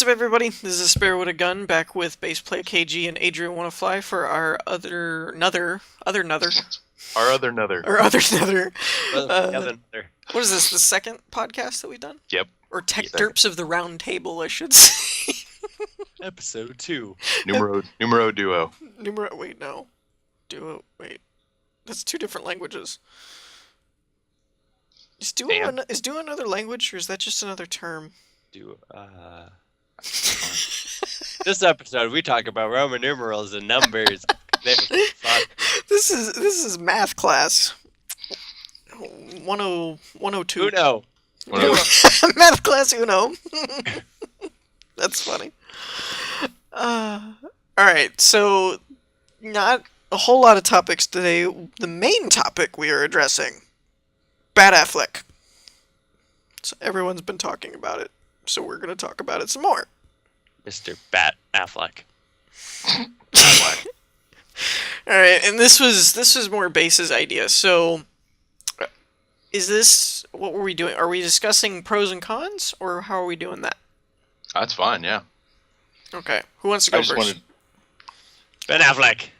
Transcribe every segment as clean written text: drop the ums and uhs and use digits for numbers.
What's up, everybody? This is Spare with a Gun, back with bass player KG and Adrian Wanna Fly for our Our other nother. Uh, what is this? The second podcast that we've done, Yep. or Tech Second. Derps of the Roundtable, I should say. Episode 2. Numero duo. Wait, no, duo. Wait, that's two different languages. Is duo another language, or is that just another term? This episode we talk about Roman numerals and numbers. This is math class. 102. Uno. Math class Uno. That's funny. Alright, so not a whole lot of topics today. The main topic we are addressing, Ben Affleck. So everyone's been talking about it, so we're going to talk about it some more. Mr. Bat Affleck. Alright, and this was more Base's idea. So what were we doing? Are we discussing pros and cons, or how are we doing that? That's fine, yeah. Okay, who wants to go first? Ben Affleck.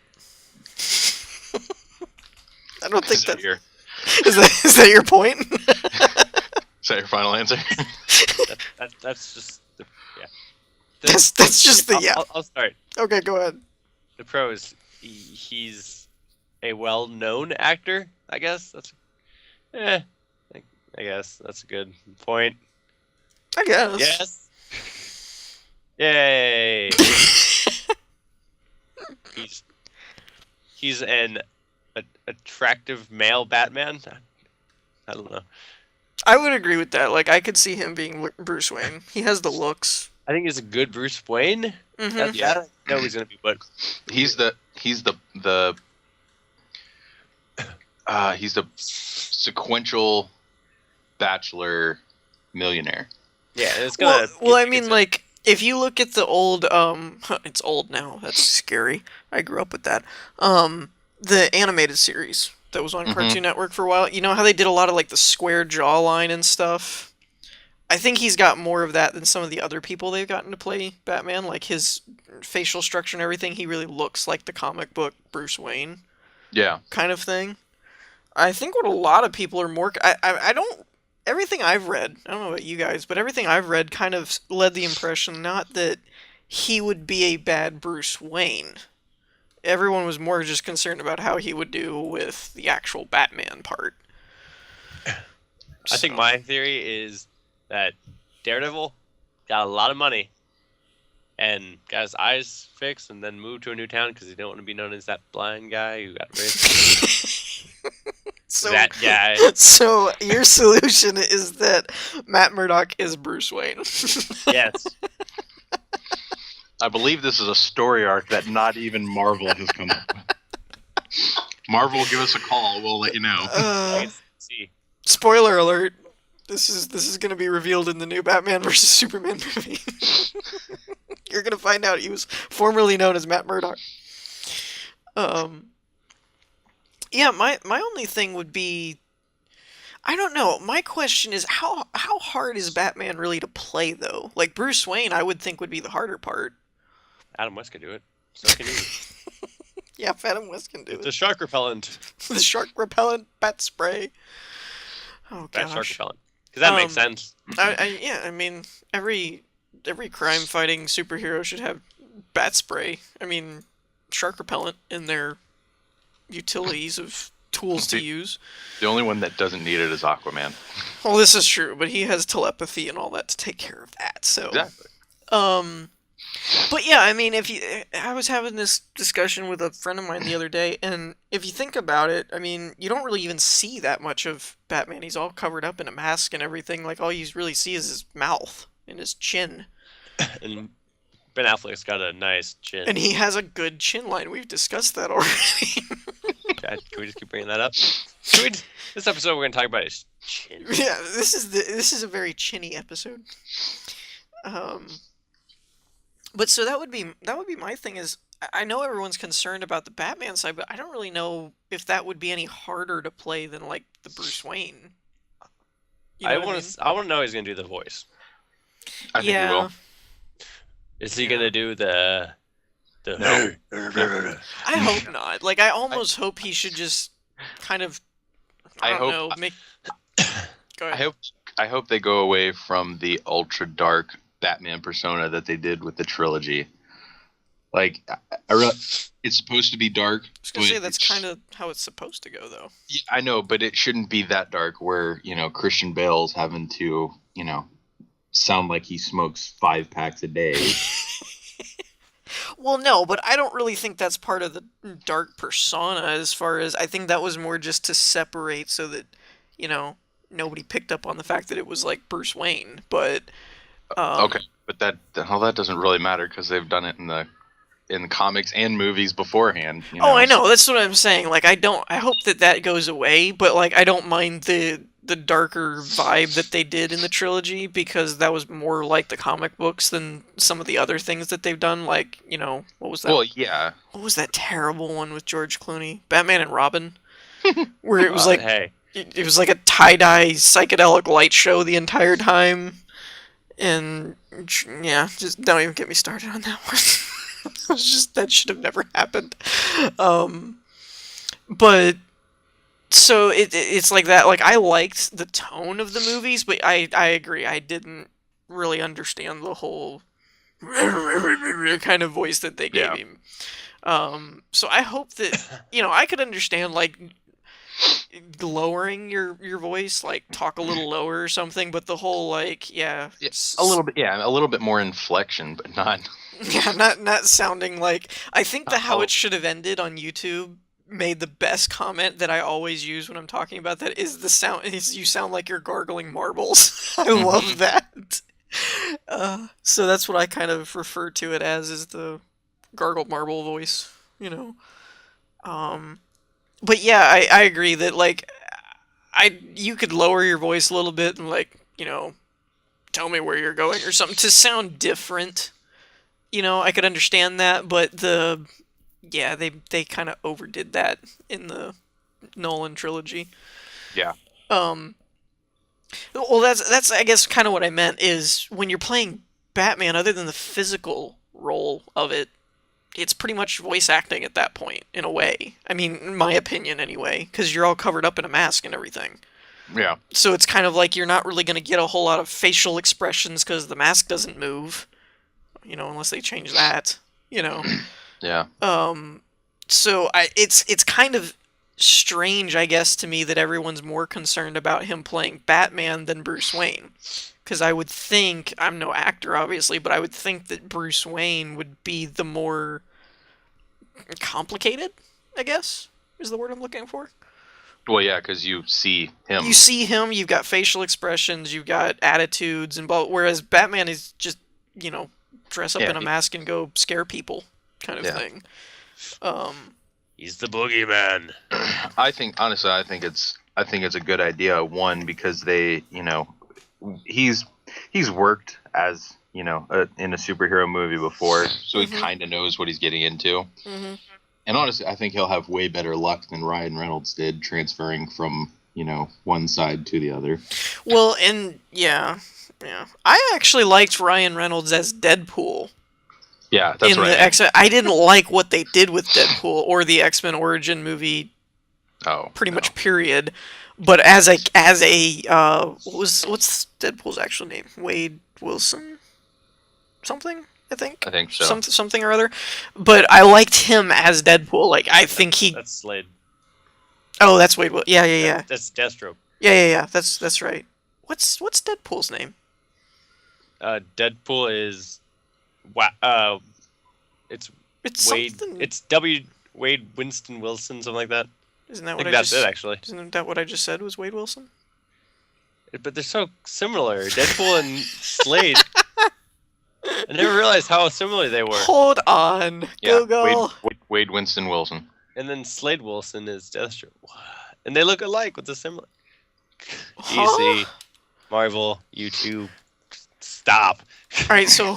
I don't think Is that your is that your point? Is that your final answer? That's just the, yeah. That's just the yeah. I'll start. Okay, go ahead. The pros. He's a well-known actor. I guess that's. I guess that's a good point. I guess. Yes. Yay. He's an attractive male Batman. I don't know. I would agree with that. Like, I could see him being Bruce Wayne. He has the looks. I think he's a good Bruce Wayne. Mm-hmm. Yeah, I don't know he's gonna be, but he's the sequential bachelor millionaire. yeah, it's gonna. Well, I mean, like, if you look at the old, it's old now. That's scary. I grew up with that. The animated series that was on Cartoon Network for a while. You know how they did a lot of, like, the square jawline and stuff? I think he's got more of that than some of the other people they've gotten to play Batman. Like, his facial structure and everything, he really looks like the comic book Bruce Wayne. Yeah. Kind of thing. I think what a lot of people are more... I don't... Everything I've read, I don't know about you guys, but everything I've read kind of led the impression not that he would be a bad Bruce Wayne. Everyone was more just concerned about how he would do with the actual Batman part. I think my theory is that Daredevil got a lot of money and got his eyes fixed and then moved to a new town because he didn't want to be known as that blind guy who got raped. That guy. So your solution is that Matt Murdock is Bruce Wayne. Yes. I believe this is a story arc that not even Marvel has come up with. Marvel, give us a call. We'll let you know. See. Spoiler alert. This is going to be revealed in the new Batman vs. Superman movie. You're going to find out he was formerly known as Matt Murdock. Yeah, my only thing would be, I don't know. My question is, how hard is Batman really to play, though? Like, Bruce Wayne, I would think would be the harder part. Adam West could do it. So can you. Yeah, Adam West can do it. The shark repellent. The shark repellent, bat spray. Oh, gosh. Bat shark repellent. Because that makes sense. Yeah, I mean, every crime-fighting superhero should have bat spray. I mean, shark repellent in their utilities of tools to use. The only one that doesn't need it is Aquaman. Well, this is true, but he has telepathy and all that to take care of that. So, Exactly. But yeah, I mean, I was having this discussion with a friend of mine the other day, and if you think about it, I mean, you don't really even see that much of Batman. He's all covered up in a mask and everything. Like, all you really see is his mouth and his chin. And Ben Affleck's got a nice chin. And he has a good chin line. We've discussed that already. Can we just keep bringing that up? This episode we're going to talk about his chin. Yeah, this is a very chinny episode. But so that would be my thing is, I know everyone's concerned about the Batman side, but I don't really know if that would be any harder to play than, like, the Bruce Wayne. I want to know he's going to do the voice. I think he will. Is he gonna do the No. I hope not. Like, I almost hope he should just kind of, I don't know, make. Go ahead. I hope they go away from the ultra dark Batman persona that they did with the trilogy. Like, it's supposed to be dark. I was gonna say that's kind of how it's supposed to go, though. Yeah, I know, but it shouldn't be that dark where, Christian Bale's having to, sound like he smokes 5 packs a day. Well, no, but I don't really think that's part of the dark persona as far as I think that was more just to separate so that, nobody picked up on the fact that it was like Bruce Wayne. But okay, but that doesn't really matter because they've done it in the comics and movies beforehand. Oh, I know. That's what I'm saying. Like, I hope that goes away, but like I don't mind the darker vibe that they did in the trilogy because that was more like the comic books than some of the other things that they've done. Like, what was that? Well, yeah. What was that terrible one with George Clooney? Batman and Robin, where it was like it was like a tie-dye psychedelic light show the entire time, and yeah, just don't even get me started on that one. It was just that should have never happened. But so it's like that. Like I liked the tone of the movies, but I agree I didn't really understand the whole kind of voice that they gave him. So I hope that I could understand like lowering your voice, like talk a little lower or something, but the whole like a little bit more inflection, but not not sounding like I think how it should have ended on YouTube made the best comment that I always use when I'm talking about that is the sound is you sound like you're gargling marbles. I love that. So that's what I kind of refer to it as is the gargled marble voice, But yeah, I agree that like you could lower your voice a little bit and like, tell me where you're going or something to sound different. I could understand that, but they kind of overdid that in the Nolan trilogy. Yeah. Well, that's I guess kind of what I meant is when you're playing Batman, other than the physical role of it, it's pretty much voice acting at that point, in a way. I mean, in my opinion, anyway, because you're all covered up in a mask and everything. Yeah. So it's kind of like you're not really going to get a whole lot of facial expressions because the mask doesn't move, unless they change that, Yeah. So it's kind of strange, I guess, to me that everyone's more concerned about him playing Batman than Bruce Wayne. Because I would think, I'm no actor, obviously, but I would think that Bruce Wayne would be the more complicated, I guess, is the word I'm looking for. Well, yeah, because you see him. You see him, you've got facial expressions, you've got attitudes, whereas Batman is just, dress up in a mask and go scare people kind of thing. He's the boogeyman. I think it's a good idea. One, because they, he's worked as in a superhero movie before, so he kind of knows what he's getting into. Mm-hmm. And honestly, I think he'll have way better luck than Ryan Reynolds did transferring from one side to the other. Well, and I actually liked Ryan Reynolds as Deadpool. Yeah, that's right. The X-Men, I didn't like what they did with Deadpool or the X-Men Origin movie. Pretty much period. But as a what's Deadpool's actual name? Wade Wilson, something. I think so. Something or other. But I liked him as Deadpool. Like I think that's Slade. Oh, that's Wade. Yeah. That's Deathstroke. Yeah. That's right. What's Deadpool's name? Deadpool is it's Wade. Something... It's Wade Winston Wilson, something like that. Isn't that what I think that's it, actually. Isn't that what I just said was Wade Wilson? But they're so similar, Deadpool and Slade. I never realized how similar they were. Hold on, Google. Wade Winston Wilson. And then Slade Wilson is Deathstroke. And they look alike. What's the similar? Huh? DC, Marvel, YouTube. Stop. All right, so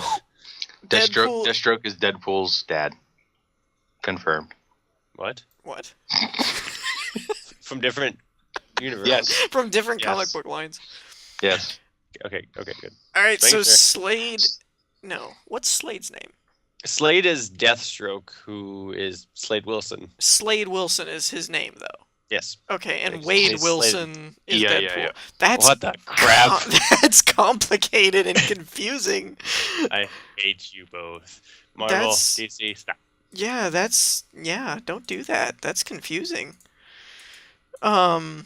Deathstroke is Deadpool's dad. Confirmed. What? From different universes. Yes. From different comic book lines. Yes. Okay, good. All right, so Slade No. What's Slade's name? Slade is Deathstroke, who is Slade Wilson. Slade Wilson is his name, though. Yes. Okay, and Like, Wade Slade. Wilson is Yeah, Deadpool. yeah. That's What the crap? That's complicated and confusing. I hate you both. Marvel, DC, stop. Yeah, don't do that. That's confusing. Okay,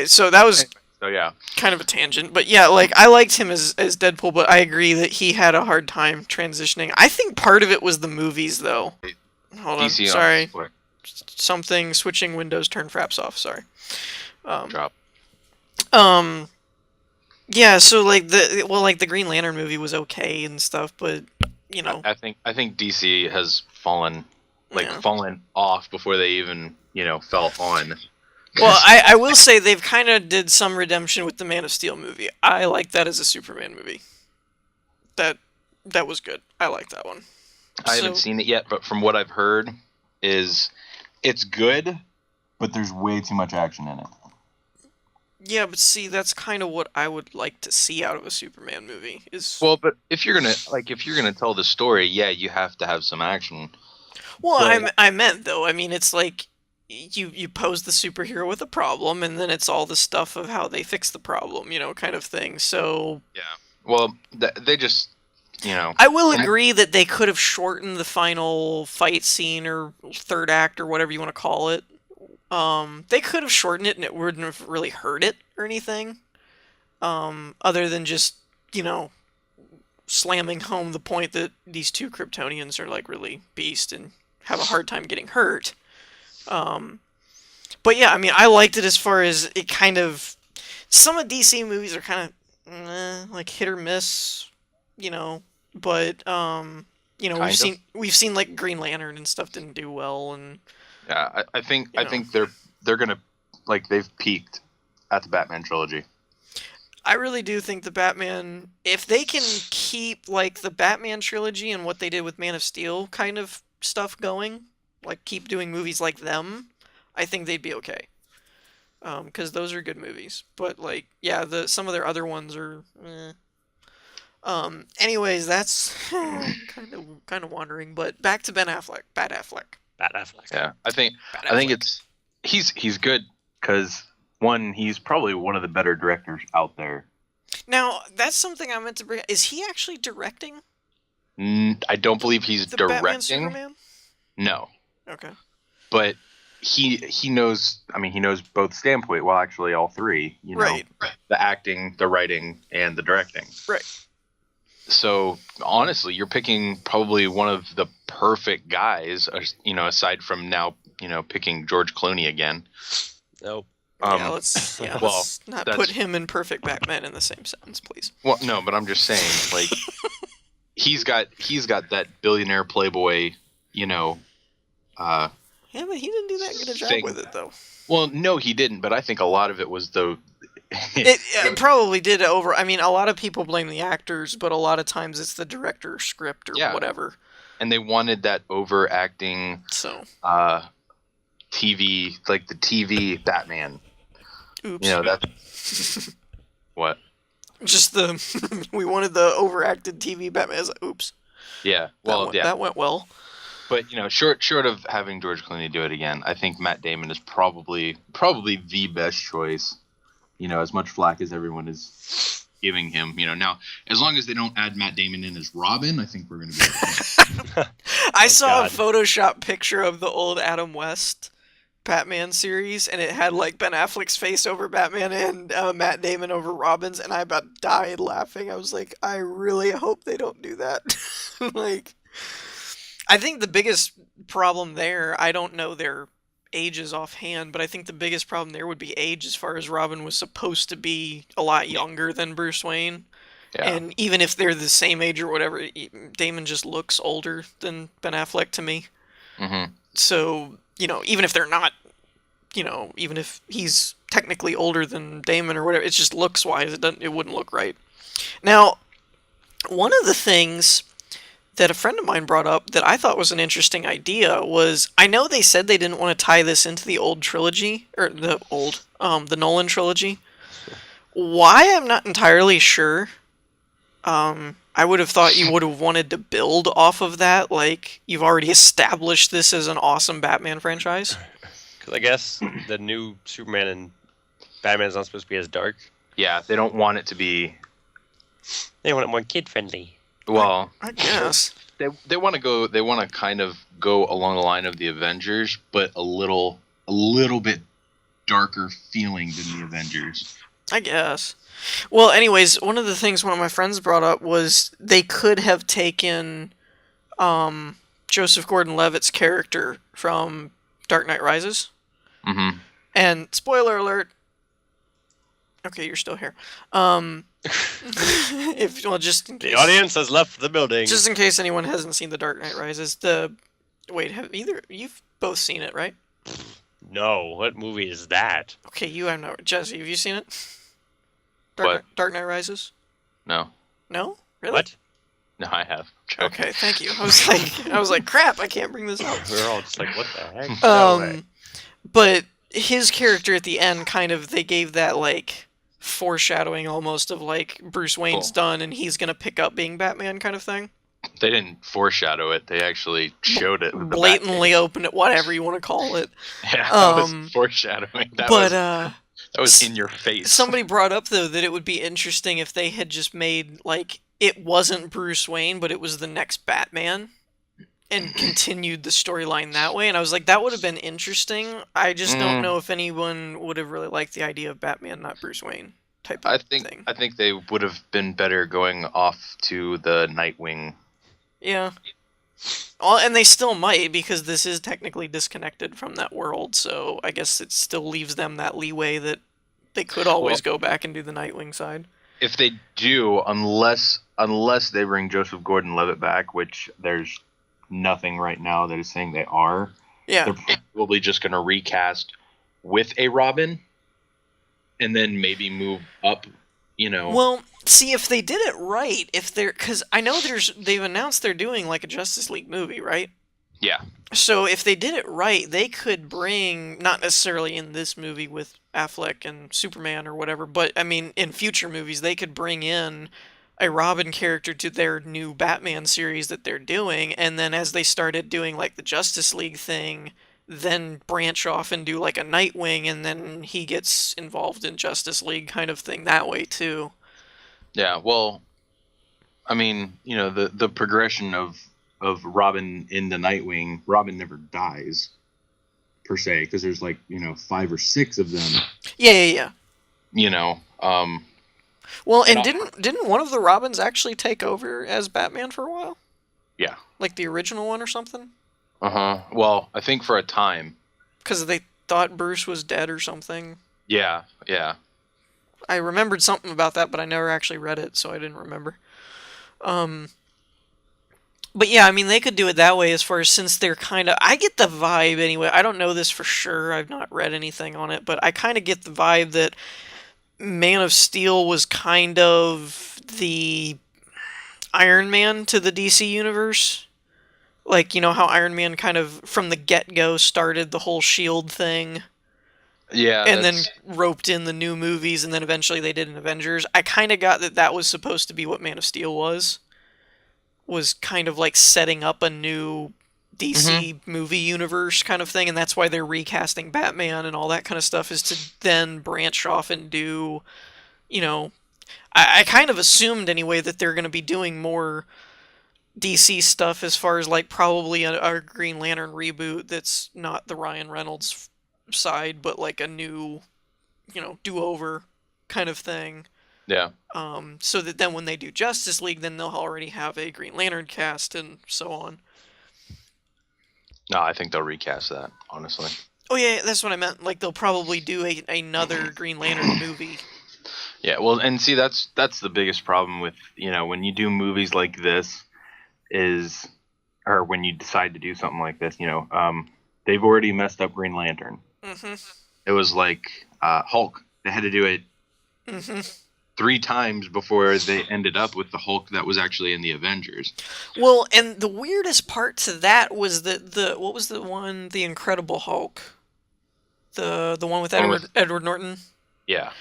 so that was So yeah, kind of a tangent, but yeah, like I liked him as Deadpool, but I agree that he had a hard time transitioning. I think part of it was the movies, though. Hold on, DC sorry. on Something switching windows, turn fraps off. Sorry. drop. Yeah. So like the Green Lantern movie was okay and stuff, but you know. I think DC has fallen off before they even fell on. Well, I will say they've kind of did some redemption with the Man of Steel movie. I like that as a Superman movie. That was good. I like that one. I haven't seen it yet, but from what I've heard, it's good, but there's way too much action in it. Yeah, but see, that's kind of what I would like to see out of a Superman movie. Well, but if you're gonna tell the story, yeah, you have to have some action. Well, I meant though. I mean, it's like you pose the superhero with a problem, and then it's all the stuff of how they fix the problem, kind of thing. So yeah, well, they just I will agree that they could have shortened the final fight scene or third act or whatever you want to call it. They could have shortened it and it wouldn't have really hurt it or anything. Other than just, slamming home the point that these two Kryptonians are like really beast and have a hard time getting hurt. But yeah, I mean, I liked it as far as it kind of... Some of DC movies are kind of like hit or miss, but we've seen like Green Lantern and stuff didn't do well, and yeah, I think they're gonna they've peaked at the Batman trilogy. I really do think the Batman, if they can keep like the Batman trilogy and what they did with Man of Steel kind of stuff going, like keep doing movies like them, I think they'd be okay. Because those are good movies. But like, yeah, some of their other ones are. Anyways, that's kind of wandering. But back to Ben Affleck. Bat Affleck. Yeah, I think he's good because one, he's probably one of the better directors out there. Now that's something I meant to bring. Is he actually directing? I don't believe he's the directing. Batman, Superman? No. Okay. But he knows. I mean, he knows both standpoint. Well, actually, all three. Right. The acting, the writing, and the directing. Right. So honestly, you're picking probably one of the perfect guys. Aside from now, picking George Clooney again. Nope. Let's not put him and Perfect Batman in the same sentence, please. Well, no, but I'm just saying, like, he's got that billionaire playboy, Yeah, but he didn't do that good a job with it, though. Well, no, he didn't. But I think a lot of it was it probably did over. I mean, a lot of people blame the actors, but a lot of times it's the director's script or whatever. And they wanted that overacting. So. TV, like the TV Batman. Oops. That's what. Just we wanted the overacted TV Batman. I was like, oops. Yeah. Well, that went well. But short of having George Clooney do it again, I think Matt Damon is probably the best choice. As much flack as everyone is giving him. Now as long as they don't add Matt Damon in as Robin, I think we're gonna be okay. I saw a Photoshop picture of the old Adam West Batman series, and it had like Ben Affleck's face over Batman and Matt Damon over Robin's, and I about died laughing. I was like, I really hope they don't do that. Like, I think the biggest problem there, I don't know their ages offhand, but I think the biggest problem there would be age, as far as Robin was supposed to be a lot younger than Bruce Wayne. Yeah. And even if they're the same age or whatever, Damon just looks older than Ben Affleck to me. Mm-hmm. So, even if they're not, even if he's technically older than Damon or whatever, it's just looks-wise, it wouldn't look right. Now, one of the things that a friend of mine brought up that I thought was an interesting idea was, I know they said they didn't want to tie this into the old trilogy, or the Nolan trilogy. Why, I'm not entirely sure. I would have thought you would have wanted to build off of that. Like, you've already established this as an awesome Batman franchise. Because I guess the new Superman and Batman's not supposed to be as dark. Yeah, they don't want it to be. They want it more kid friendly. Well, I guess they want to go. They want to kind of go along the line of the Avengers, but a little bit darker feeling than the Avengers. I guess. Well, anyways, one of the things one of my friends brought up was they could have taken Joseph Gordon-Levitt's character from Dark Knight Rises. Mm-hmm. And spoiler alert. Okay, you're still here. Just in case, The audience has left the building. just in case anyone hasn't seen The Dark Knight Rises, you've both seen it, right? No, what movie is that? Okay, you have not. Jesse, have you seen it? What? Dark Knight Rises? No, No? Really? What? no, I have. Okay, thank you. I was like, crap, I can't bring this up. We're all just like, what the heck? No way. But his character at the end they gave that like foreshadowing almost of like Bruce Wayne's done and he's gonna pick up being Batman kind of thing. They didn't foreshadow it. They actually showed it. With Blatantly opened it, whatever you want to call it. Yeah, that was foreshadowing. That was in your face. Somebody brought up though that it would be interesting if they had just made like it wasn't Bruce Wayne, but it was the next Batman, and continued the storyline that way. And I was like, that would have been interesting. I just don't know if anyone would have really liked the idea of Batman, not Bruce Wayne type of thing. I think they would have been better going off to the Nightwing. Yeah. Well, and they still might, because this is technically disconnected from that world, so I guess it still leaves them that leeway that they could always go back and do the Nightwing side. If they do, unless they bring Joseph Gordon-Levitt back, which there's nothing right now that is saying they are. Yeah. They're probably just going to recast with a Robin and then maybe move up, Well, see, if they did it right, because I know they've announced they're doing like a Justice League movie, right? Yeah. So if they did it right, they could bring, not necessarily in this movie with Affleck and Superman or whatever, but I mean in future movies they could bring in a Robin character to their new Batman series that they're doing, and then as they started doing like the Justice League thing, then branch off and do like a Nightwing, and then he gets involved in Justice League kind of thing that way too. Yeah, well, I mean, the progression of Robin in the Nightwing, Robin never dies per se, because there's like 5 or 6 of them. Yeah. Well, and didn't one of the Robins actually take over as Batman for a while? Yeah. Like the original one or something? Uh-huh. Well, I think for a time. Because they thought Bruce was dead or something. Yeah. I remembered something about that, but I never actually read it, so I didn't remember. But yeah, I mean, they could do it that way as far as since they're kind of... I get the vibe anyway. I don't know this for sure. I've not read anything on it, but I kind of get the vibe that Man of Steel was kind of the Iron Man to the DC universe. Like, how Iron Man kind of, from the get-go, started the whole S.H.I.E.L.D. thing. Yeah. And then roped in the new movies, and then eventually they did an Avengers. I kind of got that was supposed to be what Man of Steel was kind of like setting up a new DC movie universe kind of thing, and that's why they're recasting Batman and all that kind of stuff, is to then branch off and do, I kind of assumed anyway that they're going to be doing more DC stuff as far as like probably a Green Lantern reboot that's not the Ryan Reynolds side, but like a new, do-over kind of thing. Yeah. So that then when they do Justice League, then they'll already have a Green Lantern cast and so on. No, I think they'll recast that, honestly. Oh yeah, that's what I meant. Like they'll probably do another Green Lantern movie. Yeah, well, and see, that's the biggest problem with, when you do movies like this or when you decide to do something like this, they've already messed up Green Lantern. Mm-hmm. It was like Hulk. They had to do it 3 times before they ended up with the Hulk that was actually in the Avengers. Well, and the weirdest part to that was what was the one, the Incredible Hulk, the one with Edward Norton. Yeah,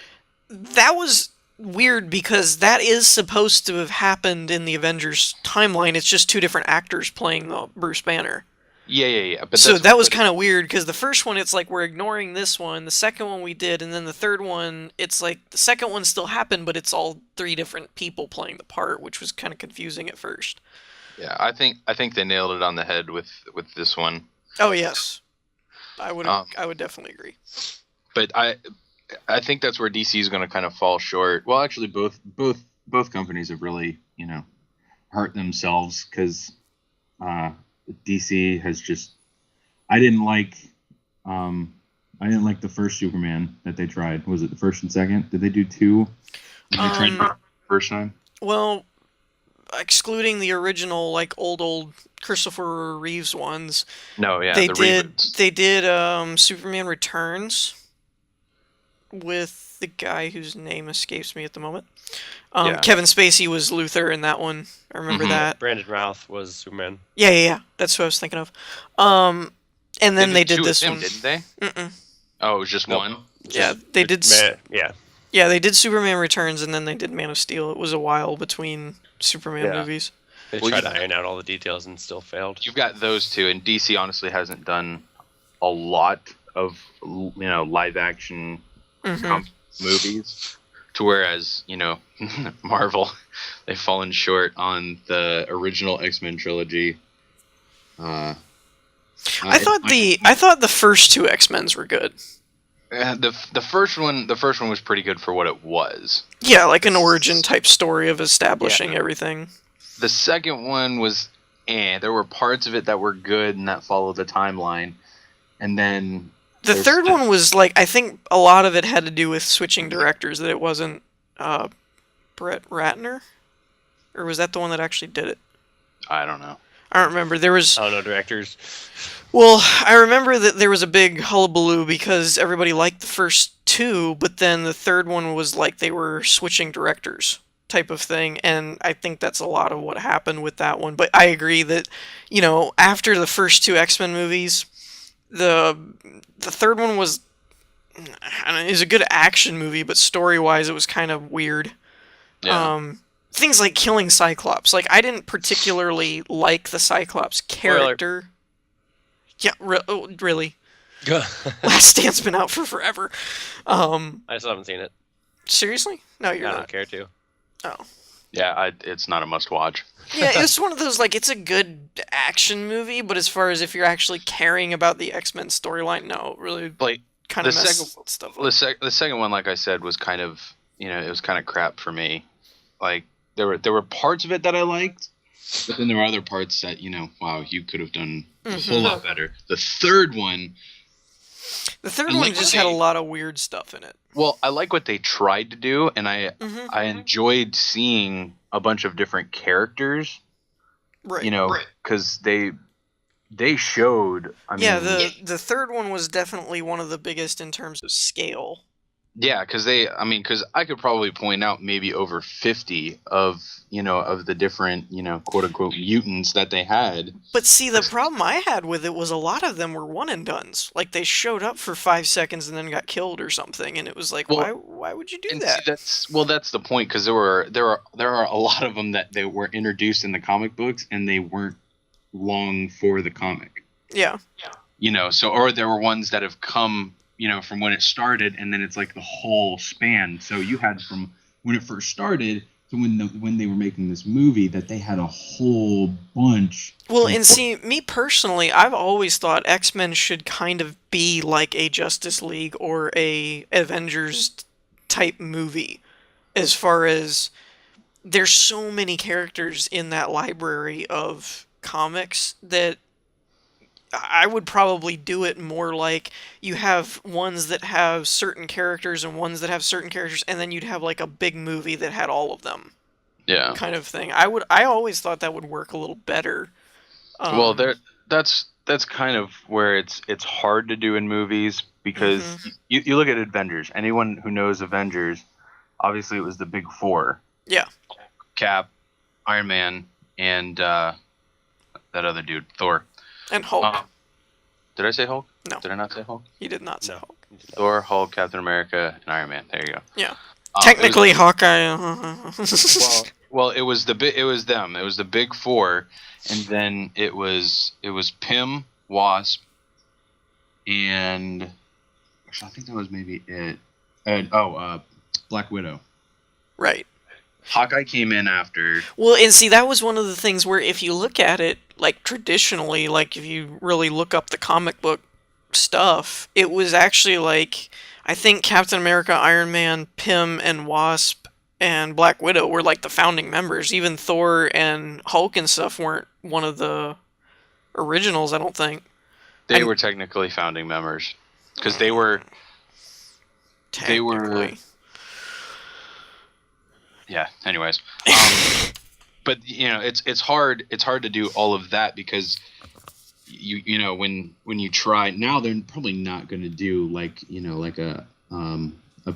that was weird because that is supposed to have happened in the Avengers timeline. It's just two different actors playing the Bruce Banner. Yeah. But So that was kind of weird because the first one, it's like we're ignoring this one. The second one we did, and then the third one, it's like the second one still happened, but it's all three different people playing the part, which was kind of confusing at first. Yeah, I think they nailed it on the head with this one. Oh yes, I would definitely agree. But I think that's where DC is going to kind of fall short. Well, actually, both companies have really hurt themselves because DC has just. I didn't like the first Superman that they tried. Was it the first and second? Did they do two? Did they try the first time? Well, excluding the original, like old Christopher Reeves ones. No, yeah, they the did. reboots. They did Superman Returns with the guy whose name escapes me at the moment. Kevin Spacey was Luthor in that one. I remember that. Brandon Routh was Superman. Yeah. That's what I was thinking of. And then they did this one, didn't they? Mm-mm. Oh, it was just one. Yeah, they did. Yeah. Yeah, they did Superman Returns, and then they did Man of Steel. It was a while between Superman movies. They tried to iron out all the details and still failed. You've got those two, and DC honestly hasn't done a lot of live action movies. To whereas Marvel, they've fallen short on the original X-Men trilogy. I thought the first two X-Men's were good. The first one was pretty good for what it was. Yeah, like an origin type story of establishing everything. The second one was there were parts of it that were good and that followed the timeline. And then the third one was like, I think a lot of it had to do with switching directors, that it wasn't Brett Ratner? Or was that the one that actually did it? I don't know. I don't remember. There was... Oh, no directors. Well, I remember that there was a big hullabaloo because everybody liked the first two, but then the third one was like they were switching directors type of thing, and I think that's a lot of what happened with that one. But I agree that, after the first two X-Men movies, the third one was... I don't know, it was a good action movie, but story-wise it was kind of weird. Yeah. Things like killing Cyclops. Like, I didn't particularly like the Cyclops character. Yeah, really. Last Stand's been out for forever. I still haven't seen it. Seriously? No, you're not. I don't care to. Oh. Yeah, it's not a must-watch. Yeah, it's one of those, like, it's a good action movie, but as far as if you're actually caring about the X-Men storyline, no, really kind of messes stuff up. The second one, like I said, was kind of, it was kind of crap for me. Like, there were parts of it that I liked, but then there were other parts that, wow, you could have done a whole lot better. The third one just had a lot of weird stuff in it. Well, I like what they tried to do, and I enjoyed seeing a bunch of different characters. Right. Because they showed. The third one was definitely one of the biggest in terms of scale. Yeah, because I could probably point out maybe over 50 of the different, quote unquote mutants that they had. But see, the problem I had with it was a lot of them were one and dones. Like, they showed up for 5 seconds and then got killed or something, and it was like, why would you do that? See, that's the point, because there are a lot of them that they were introduced in the comic books and they weren't long for the comic. Yeah. Or there were ones that have come, from when it started, and then it's like the whole span. So you had from when it first started to when they were making this movie, that they had a whole bunch. Well, and see, me personally, I've always thought X-Men should kind of be like a Justice League or a Avengers type movie, as far as there's so many characters in that library of comics that I would probably do it more like you have ones that have certain characters and ones that have certain characters, and then you'd have like a big movie that had all of them. Yeah. Kind of thing. I always thought that would work a little better. Well, that's kind of where it's hard to do in movies, because you look at Avengers. Anyone who knows Avengers, obviously it was the big four. Yeah. Cap, Iron Man, and that other dude, Thor. And Hulk. Did I say Hulk? No. Did I not say Hulk? You did not say Hulk. Thor, Hulk, Captain America, and Iron Man. There you go. Yeah. Technically, Hawkeye. Well, it was it was them. It was the big four, and then it was Pym, Wasp, and actually, I think that was maybe it. And Black Widow. Right. Hawkeye came in after. Well, and see, that was one of the things where if you look at it, like, traditionally, like, if you really look up the comic book stuff, it was actually, like, I think Captain America, Iron Man, Pym, and Wasp, and Black Widow were, like, the founding members. Even Thor and Hulk and stuff weren't one of the originals, I don't think. They were technically founding members. Because they were... Yeah, anyways. But it's hard to do all of that because you know when you try now they're probably not going to do like a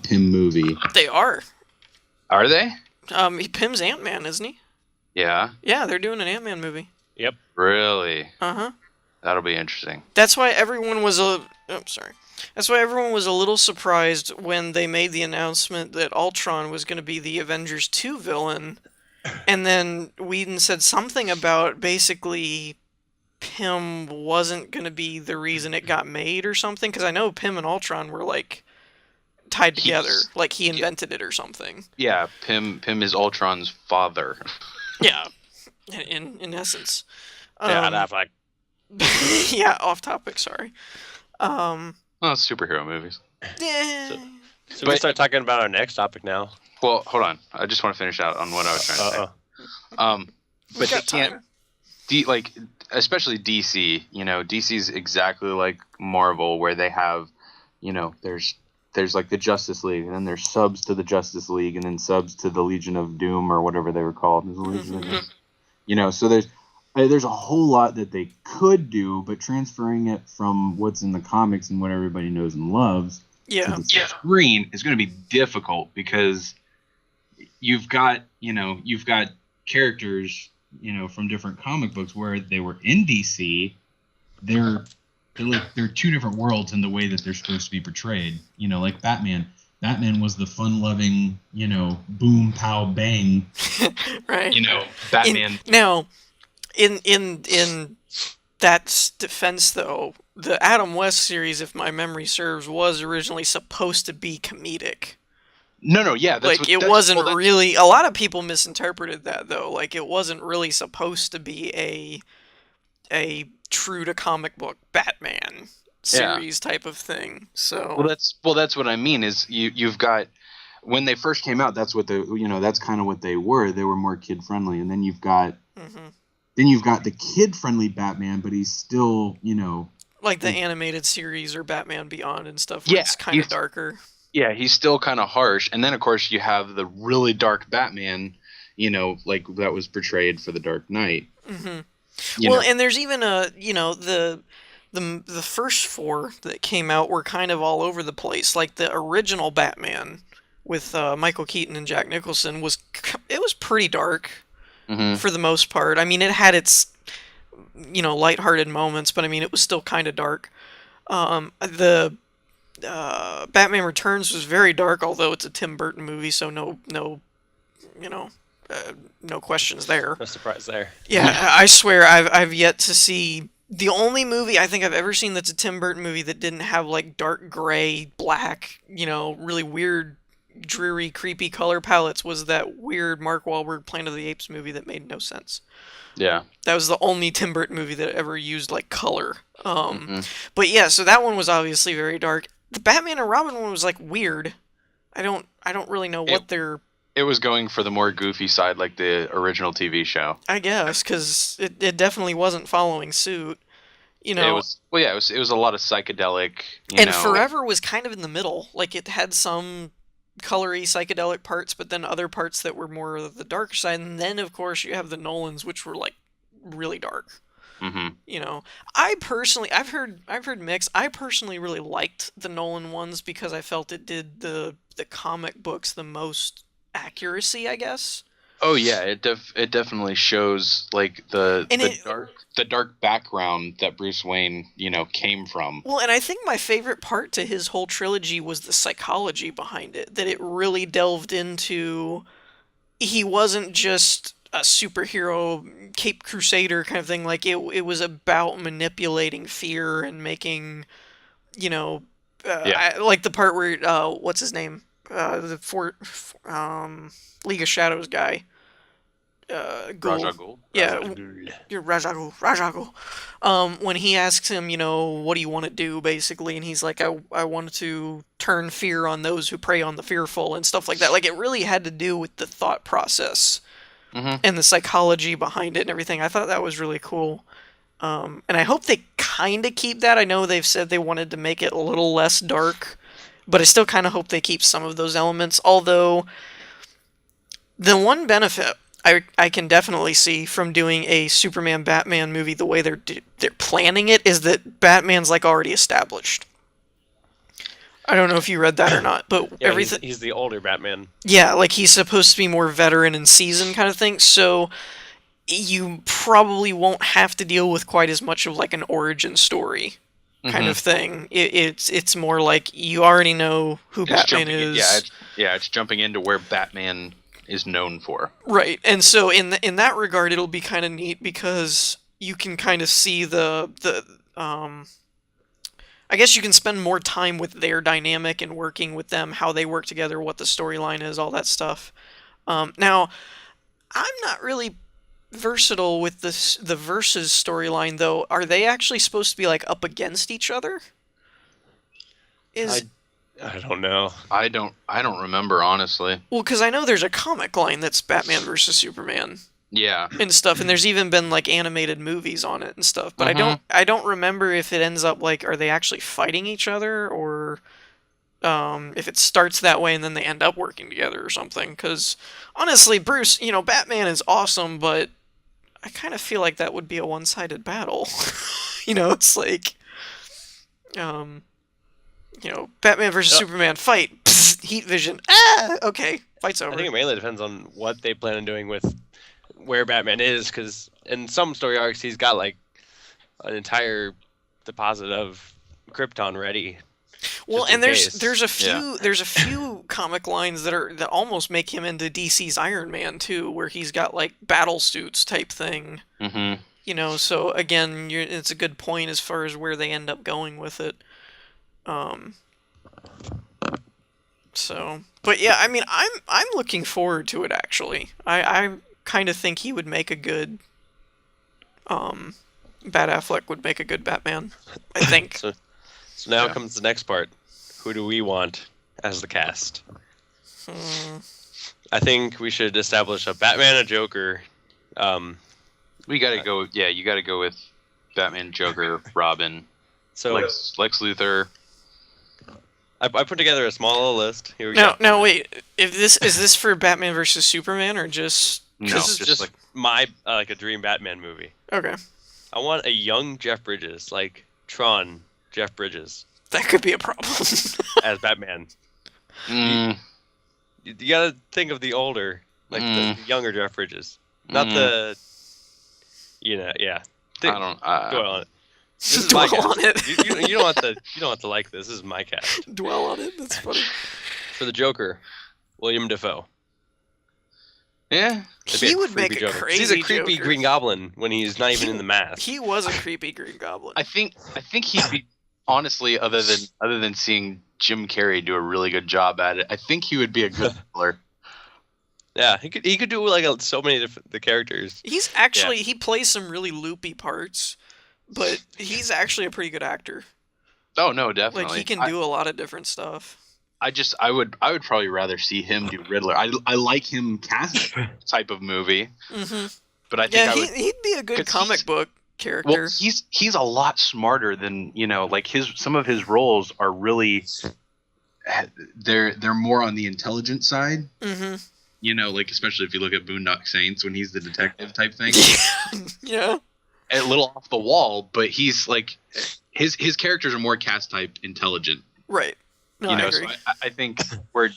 Pym movie. They are. Are they? Pym's Ant-Man, isn't he? Yeah. Yeah, they're doing an Ant-Man movie. Yep. Really? Uh-huh. That'll be interesting. That's why everyone was That's why everyone was a little surprised when they made the announcement that Ultron was going to be the Avengers 2 villain, and then Whedon said something about basically Pym wasn't going to be the reason it got made or something, because I know Pym and Ultron were, like, tied together, like he invented it or something. Yeah, Pym is Ultron's father. Yeah, in essence. Yeah, Affleck. Yeah, off topic, sorry. Well, it's superhero movies. Yeah. So we start talking about our next topic now. Well, hold on. I just want to finish out on what I was trying to say. But they can't, especially DC. DC's exactly like Marvel, where they have, there's like the Justice League, and then there's subs to the Justice League, and then subs to the Legion of Doom or whatever they were called. So there's a whole lot that they could do, but transferring it from what's in the comics and what everybody knows and loves to the screen is going to be difficult because you've got characters, from different comic books where they were in DC. They're two different worlds in the way that they're supposed to be portrayed. Like Batman. Batman was the fun-loving, boom, pow, bang. Right. Batman. In that defense, though, the Adam West series, if my memory serves, was originally supposed to be comedic. No, yeah. It wasn't really... A lot of people misinterpreted that, though. Like, it wasn't really supposed to be a true-to-comic book Batman series type of thing. So... that's what I mean, is you've got... When they first came out, that's what that's kind of what they were. They were more kid-friendly. And then you've got... Mm-hmm. Then you've got the kid-friendly Batman, but he's still, like the animated series or Batman Beyond and stuff, where it's kind of darker. Yeah, he's still kind of harsh. And then, of course, you have the really dark Batman, like that was portrayed for the Dark Knight. Mm-hmm. And there's even the first four that came out were kind of all over the place. Like the original Batman with Michael Keaton and Jack Nicholson was pretty dark. Mm-hmm. For the most part. I mean, it had its, lighthearted moments, but I mean, it was still kind of dark. The Batman Returns was very dark, although it's a Tim Burton movie, so no questions there. No surprise there. Yeah, I swear I've yet to see the only movie I think I've ever seen that's a Tim Burton movie that didn't have like dark gray, black, really weird, dreary, creepy color palettes was that weird Mark Wahlberg Planet of the Apes movie that made no sense. Yeah. That was the only Tim Burton movie that ever used like color. But yeah, so that one was obviously very dark. The Batman and Robin one was like weird. I don't really know what they're... It was going for the more goofy side, like the original TV show. I guess, because it definitely wasn't following suit. It was a lot of psychedelic, Forever was kind of in the middle. Like, it had some colory psychedelic parts, but then other parts that were more of the darker side. And then, of course, you have the Nolans, which were like really dark. Mm-hmm. I've heard mixed. I personally really liked the Nolan ones because I felt it did the comic books the most accuracy, I guess. Oh yeah, it definitely shows like the dark background that Bruce Wayne, came from. Well, and I think my favorite part to his whole trilogy was the psychology behind it. That it really delved into. He wasn't just a superhero Cape Crusader kind of thing. Like it was about manipulating fear and making, you know, I like the part where what's his name, the League of Shadows guy, Ghul. Raja Ghul. Yeah, you're Raja Ghul. Raja Ghul. When he asks him, what do you want to do, basically, and he's like, I want to turn fear on those who prey on the fearful and stuff like that. Like, it really had to do with the thought process and the psychology behind it and everything. I thought that was really cool. And I hope they kind of keep that. I know they've said they wanted to make it a little less dark, but I still kind of hope they keep some of those elements. Although, the one benefit I can definitely see from doing a Superman Batman movie the way they're planning it is that Batman's like already established. I don't know if you read that or not, but Yeah, everything. he's the older Batman. Yeah, like he's supposed to be more veteran and seasoned kind of thing. So you probably won't have to deal with quite as much of like an origin story kind of thing. It's more like you already know who Batman is. It's jumping into where Batman is known for. Right, and so in that regard, it'll be kind of neat because you can kind of see the I guess you can spend more time with their dynamic and working with them, how they work together, what the storyline is, all that stuff. Now, I'm not really versatile with the Versus storyline though. Are they actually supposed to be like up against each other? I don't know. I don't remember, honestly. Well, because I know there's a comic line that's Batman versus Superman. Yeah. And stuff, and there's even been like animated movies on it and stuff. But I don't remember if it ends up like, are they actually fighting each other, or if it starts that way and then they end up working together or something. Because honestly, Bruce, Batman is awesome, but I kind of feel like that would be a one-sided battle. It's like, Batman versus Superman fight. Psst, heat vision. Okay, fight's over. I think it mainly depends on what they plan on doing with where Batman is, because in some story arcs he's got like an entire deposit of Krypton ready. Well, and there's a few comic lines that almost make him into DC's Iron Man too, where he's got like battle suits type thing. So again, it's a good point as far as where they end up going with it. But yeah, I mean, I'm looking forward to it actually. I kind of think he would make a good, Ben Affleck would make a good Batman, I think. So now comes the next part. Who do we want as the cast? I think we should establish a Batman, a Joker. We gotta go. Yeah, you gotta go with Batman, Joker, Robin. So Lex Luthor. I put together a small little list. Here we go. No, wait. If is this for Batman versus Superman or just? No, this is just like my like a dream Batman movie. Okay. I want a young Jeff Bridges, like Tron Jeff Bridges. That could be a problem. As Batman. You gotta think of the older, like the younger Jeff Bridges, not the. Yeah. I don't. Dwell on it. This is Dwell my on cast. it. You don't have to like this. This is my cast. Dwell on it. That's funny. For the Joker, William Dafoe. Yeah. He would make a Joker. crazy. He's a creepy Joker. Green Goblin when he's not even in the mask. He was a creepy Green Goblin. I think he'd be, honestly, other than seeing Jim Carrey do a really good job at it, I think he would be a good villain. Yeah, he could do like so many different the characters. He's actually he plays some really loopy parts, but he's actually a pretty good actor. Oh no, definitely. Like he can do a lot of different stuff. I would probably rather see him do Riddler. I like him cast type of movie. But I think he'd be a good comic book character. Well, he's a lot smarter than, like some of his roles are really they're more on the intelligent side. Like especially if you look at Boondock Saints when he's the detective type thing. Yeah. A little off the wall, but he's like his characters are more cast type intelligent. Right. No, You I know, agree. so I think where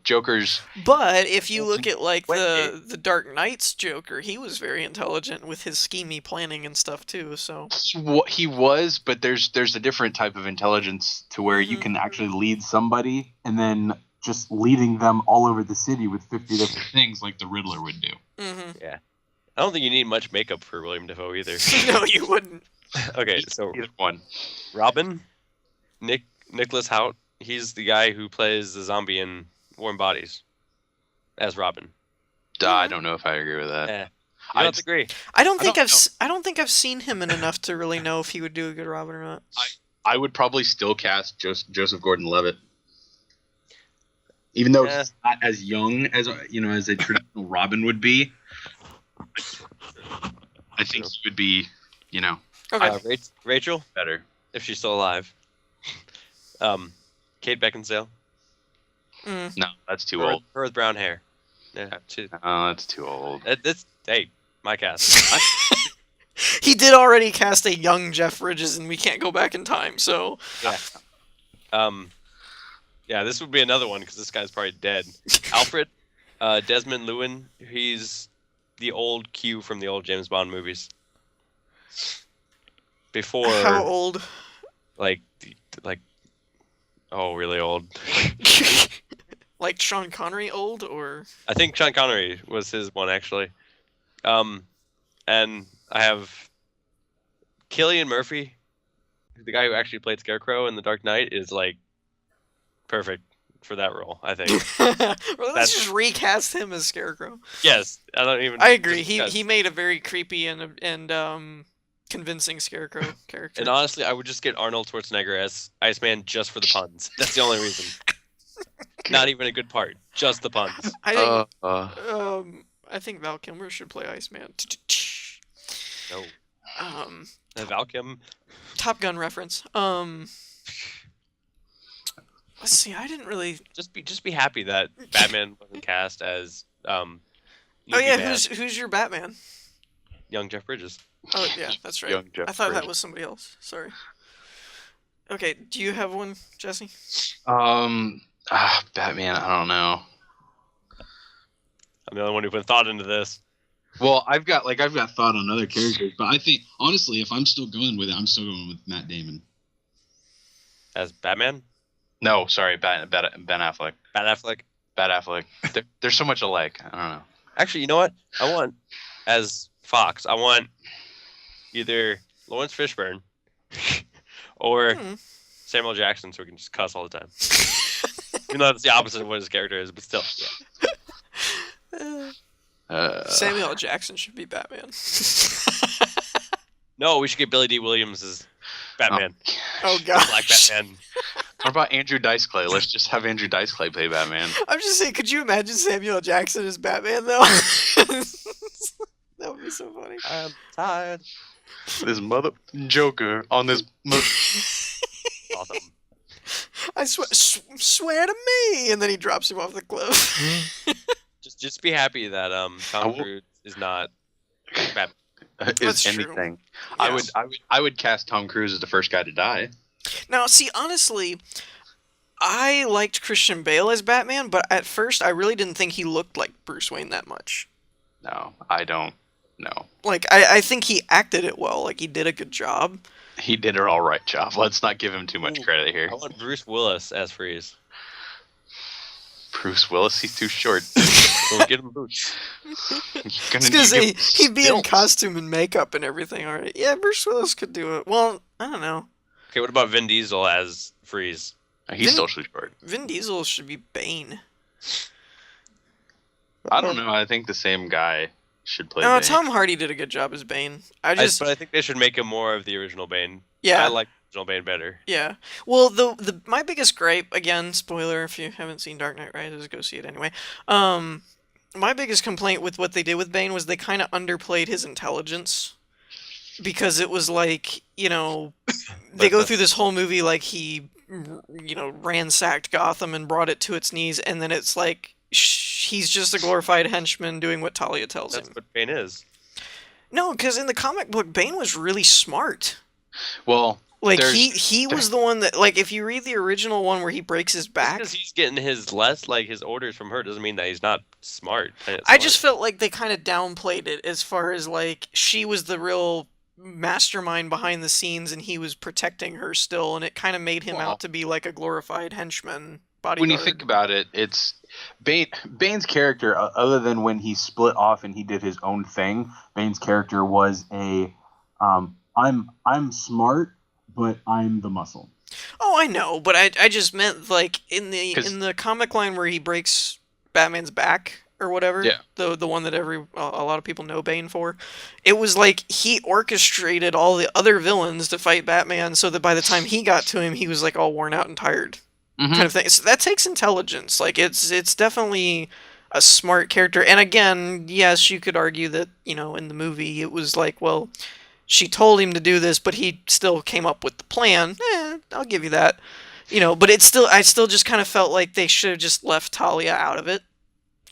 Joker's. But if you look at like Wait. the Dark Knight's Joker, he was very intelligent with his schemey planning and stuff too. So He was, but there's a different type of intelligence to where you can actually lead somebody and then just leading them all over the city with 50 different things like the Riddler would do. Yeah. I don't think you need much makeup for William Dafoe either. No, you wouldn't. Okay, so Either one. Robin, Nicholas Hoult, he's the guy who plays the zombie in Warm Bodies as Robin. I don't know if I agree with that. Yeah. You don't agree. I don't think I've seen him in enough to really know if he would do a good Robin or not. I would probably still cast Joseph Gordon-Levitt, even though he's not as young as as a traditional Robin would be. I think he would be, Okay. Rachel, better if she's still alive. Kate Beckinsale. No, that's too old. Her with brown hair. Yeah, that's too old. Hey, my cast. He did already cast a young Jeff Bridges, and we can't go back in time. So yeah. Yeah, this would be another one because this guy's probably dead. Alfred, Desmond Llewellyn. He's the old Q from the old James Bond movies. Before how old? Like, oh, really old. Like Sean Connery old, or? I think Sean Connery was his one actually. And I have Cillian Murphy, the guy who actually played Scarecrow in The Dark Knight, is like perfect for that role, I think. Well, let's just recast him as Scarecrow. Yes, I agree. He made a very creepy and convincing Scarecrow character. And honestly, I would just get Arnold Schwarzenegger as Iceman just for the puns. That's the only reason. Not even a good part, just the puns. I think Val Kilmer should play Iceman. No. Val Kilmer. Top Gun reference. Let's see. I didn't really. Just be happy that Batman wasn't cast as. Oh yeah, who's your Batman? Young Jeff Bridges. Oh yeah, that's right. I thought that was somebody else. Sorry. Okay, do you have one, Jesse? Batman. I don't know. I'm the only one who put thought into this. Well, I've got thought on other characters, but I think honestly, if I'm still going with it, I'm still going with Matt Damon as Batman. No, sorry, Ben Affleck. Ben Affleck. Ben Affleck. They're so much alike. I don't know. Actually, you know what? I want as Fox. I want either Lawrence Fishburne or Samuel Jackson, so we can just cuss all the time. Even though that's the opposite of what his character is, but still. Yeah. Samuel Jackson should be Batman. No, we should get Billy D. Williams as Batman. Oh god. Black Batman. What about Andrew Dice Clay? Let's just have Andrew Dice Clay play Batman. I'm just saying, could you imagine Samuel Jackson as Batman though? That would be so funny. I'm tired. This mother Joker on this. Awesome. I swear to me, and then he drops him off the cliff. Just be happy that Tom Cruise is not Batman. That's anything. True. I would cast Tom Cruise as the first guy to die. Now, see, honestly, I liked Christian Bale as Batman, but at first I really didn't think he looked like Bruce Wayne that much. No, I don't. No. Like, I think he acted it well. Like, he did a good job. He did an all right job. Let's not give him too much credit here. I want Bruce Willis as Freeze. Bruce Willis, he's too short. We'll get him boots. Because he'd be in costume and makeup and everything, alright. Yeah, Bruce Willis could do it. Well, I don't know. Okay, what about Vin Diesel as Freeze? He's still too short. Vin Diesel should be Bane. I don't know. I think the same guy should play No, Bane. Tom Hardy did a good job as Bane. But I think they should make him more of the original Bane. Yeah. I like the original Bane better. Yeah. Well, my biggest gripe, again, spoiler if you haven't seen Dark Knight Rises, go see it anyway. My biggest complaint with what they did with Bane was they kind of underplayed his intelligence. Because it was like, they go through this whole movie like he, ransacked Gotham and brought it to its knees, and then it's like, he's just a glorified henchman doing what Talia tells him. That's what Bane is. No, because in the comic book, Bane was really smart. Well, Like There's he was the one that, like, if you read the original one where he breaks his Just back, because he's getting his orders from her doesn't mean that he's not smart. I just felt like they kind of downplayed it as far as like she was the real mastermind behind the scenes and he was protecting her still, and it kind of made him out to be like a glorified henchman bodyguard. When you think about it, it's Bane's character, other than when he split off and he did his own thing, Bane's character was a I'm smart, but I'm the muscle. Oh, I know, but I just meant like in the comic line where he breaks Batman's back or whatever. Yeah. The one that a lot of people know Bane for. It was like he orchestrated all the other villains to fight Batman so that by the time he got to him, he was like all worn out and tired. Kind of thing. So that takes intelligence. Like it's definitely a smart character. And again, yes, you could argue that, in the movie it was like, well, she told him to do this, but he still came up with the plan. I'll give you that. But I still just kind of felt like they should have just left Talia out of it,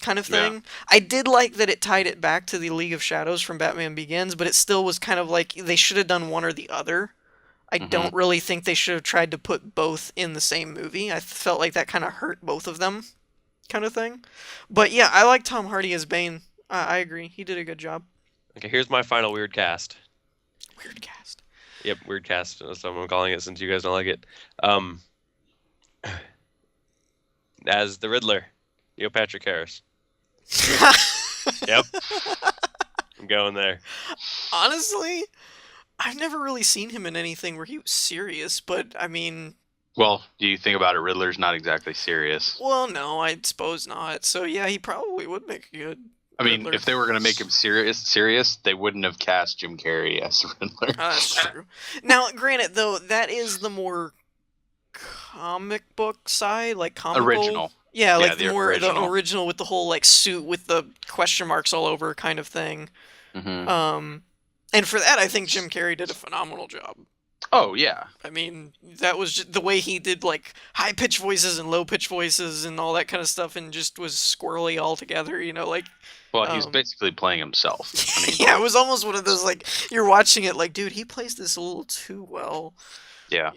kind of thing. Yeah. I did like that it tied it back to the League of Shadows from Batman Begins, but it still was kind of like they should have done one or the other. I don't really think they should have tried to put both in the same movie. I felt like that kind of hurt both of them, kind of thing. But yeah, I like Tom Hardy as Bane. I agree. He did a good job. Okay, here's my final weird cast. Weird cast. Yep, weird cast. That's what I'm calling it since you guys don't like it. As the Riddler, Neil Patrick Harris. Yep. I'm going there. Honestly, I've never really seen him in anything where he was serious, but I mean... Well, do you think about it, Riddler's not exactly serious. Well, no, I suppose not. So yeah, he probably would make a good Riddler. If they were going to make him serious, they wouldn't have cast Jim Carrey as Riddler. That's true. Now, granted, though, that is the more comic book side, like comical... Original. Yeah, like the original with the whole like suit with the question marks all over kind of thing. Mm-hmm. And for that, I think Jim Carrey did a phenomenal job. Oh, yeah. I mean, that was just the way he did, like, high-pitched voices and low-pitched voices and all that kind of stuff, and just was squirrely altogether, like... Well, he was basically playing himself. Yeah, it was almost one of those, like, you're watching it like, dude, he plays this a little too well. Yeah.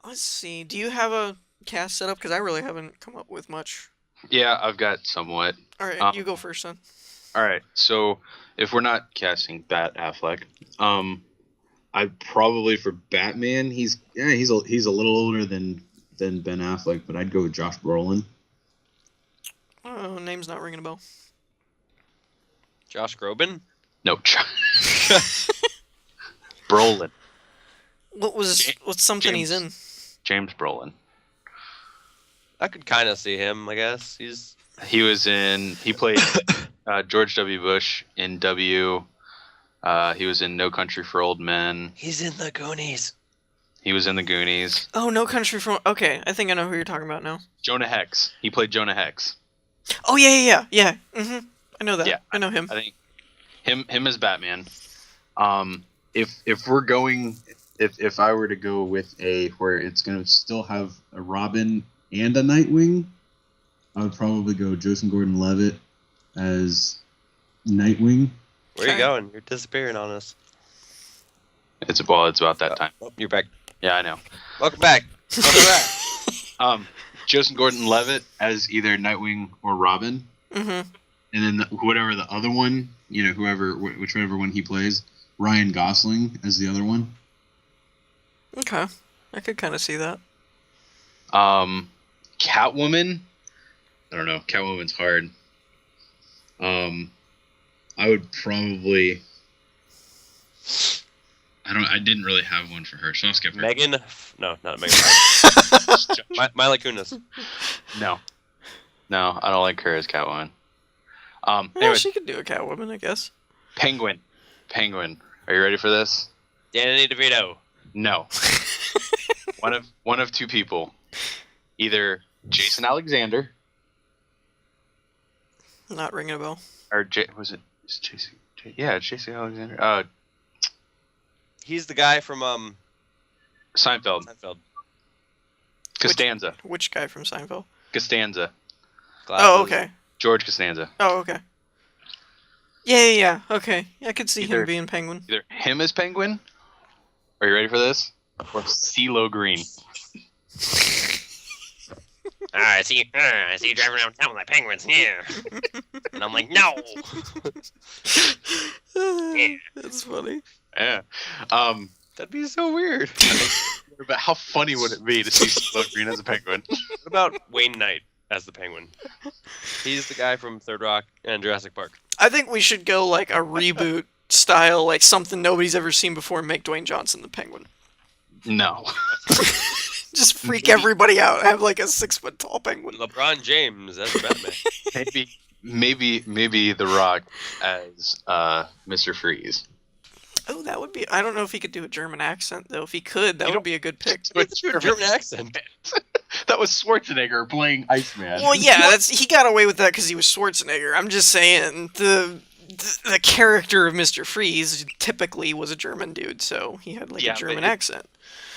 Let's see, do you have a cast set up? Because I really haven't come up with much. Yeah, I've got somewhat. All right, you go first, then. All right, so if we're not casting Ben Affleck, I'd probably for Batman, he's a little older than Ben Affleck, but I'd go with Josh Brolin. Oh, name's not ringing a bell. Josh Groban? No, Brolin. What's something he's in? James Brolin. I could kind of see him, I guess. He played George W. Bush in W. He was in No Country for Old Men. He's in the Goonies. He was in the Goonies. Oh, No Country for... Okay, I think I know who you're talking about now. Jonah Hex. He played Jonah Hex. Oh, yeah. Mm-hmm. I know that. Yeah, I know him. I think him as Batman. If we're going... If I were to go with where it's going to still have a Robin and a Nightwing, I would probably go Joseph Gordon-Levitt as Nightwing. Where are you going? You're disappearing on us. It's about that time. Oh, you're back. Yeah, I know. Welcome back. Joseph Gordon-Levitt as either Nightwing or Robin. Mm-hmm. And then whatever the other one, whichever one he plays, Ryan Gosling as the other one. Okay, I could kind of see that. Catwoman. I don't know. Catwoman's hard. I would probably. I didn't really have one for her, so I'll skip her. Megan? No, not Megan. Mila Kunis. No, I don't like her as Catwoman. Well, she could do a Catwoman, I guess. Penguin. Are you ready for this? Danny DeVito. No. one of two people. Either Jason Alexander. Not ringing a bell. Or Jason? Yeah, it's Jason Alexander. He's the guy from Seinfeld. Costanza. Which guy from Seinfeld? Costanza. Oh, okay. George Costanza. Oh, okay. Yeah. Okay, I could see Either- him being Penguin. Either him as Penguin. Are you ready for this? Or CeeLo Green. I see you driving around town with my penguins. Yeah. And I'm like, no. That's funny. Yeah. That'd be so weird. But how funny would it be to see CeeLo Green as a penguin? What about Wayne Knight as the penguin? He's the guy from Third Rock and Jurassic Park. I think we should go like a reboot style, like something nobody's ever seen before, and make Dwayne Johnson the Penguin. No. Just freak everybody out. Have like a 6-foot tall penguin. LeBron James as Batman. Maybe The Rock as Mr. Freeze. Oh, that would be. I don't know if he could do a German accent though. If he could, that would be a good pick. What's your German accent? That was Schwarzenegger playing Iceman. Well, yeah, he got away with that because he was Schwarzenegger. I'm just saying the character of Mr. Freeze typically was a German dude, so he had like a German accent.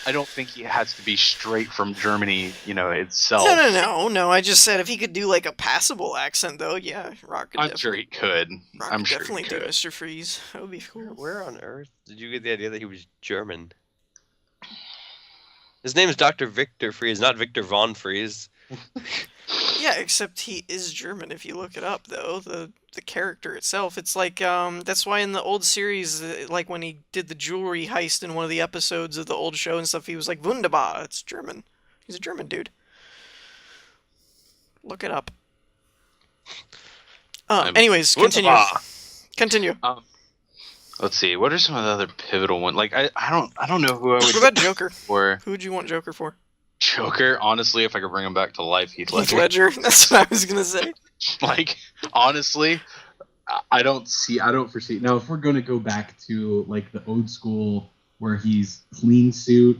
I don't think he has to be straight from Germany, itself. No. I just said if he could do like a passable accent, though, yeah, Rock could. I'm sure he could. Rock could definitely do Mr. Freeze. That would be cool. Where on earth did you get the idea that he was German? His name is Dr. Victor Freeze, not Victor von Freeze. Yeah, except he is German. If you look it up, though, the character itself, it's like that's why in the old series, like when he did the jewelry heist in one of the episodes of the old show and stuff, he was like Wunderbar. It's German. He's a German dude. Look it up. Anyways, continue. Continue. Let's see. What are some of the other pivotal ones? Like I don't know who I would. What about Joker? For who would you want Joker for? Joker, honestly, if I could bring him back to life, Heath Ledger. Heath Ledger. That's what I was gonna say. Like, honestly, I don't foresee. Now, if we're gonna go back to like the old school where he's clean suit.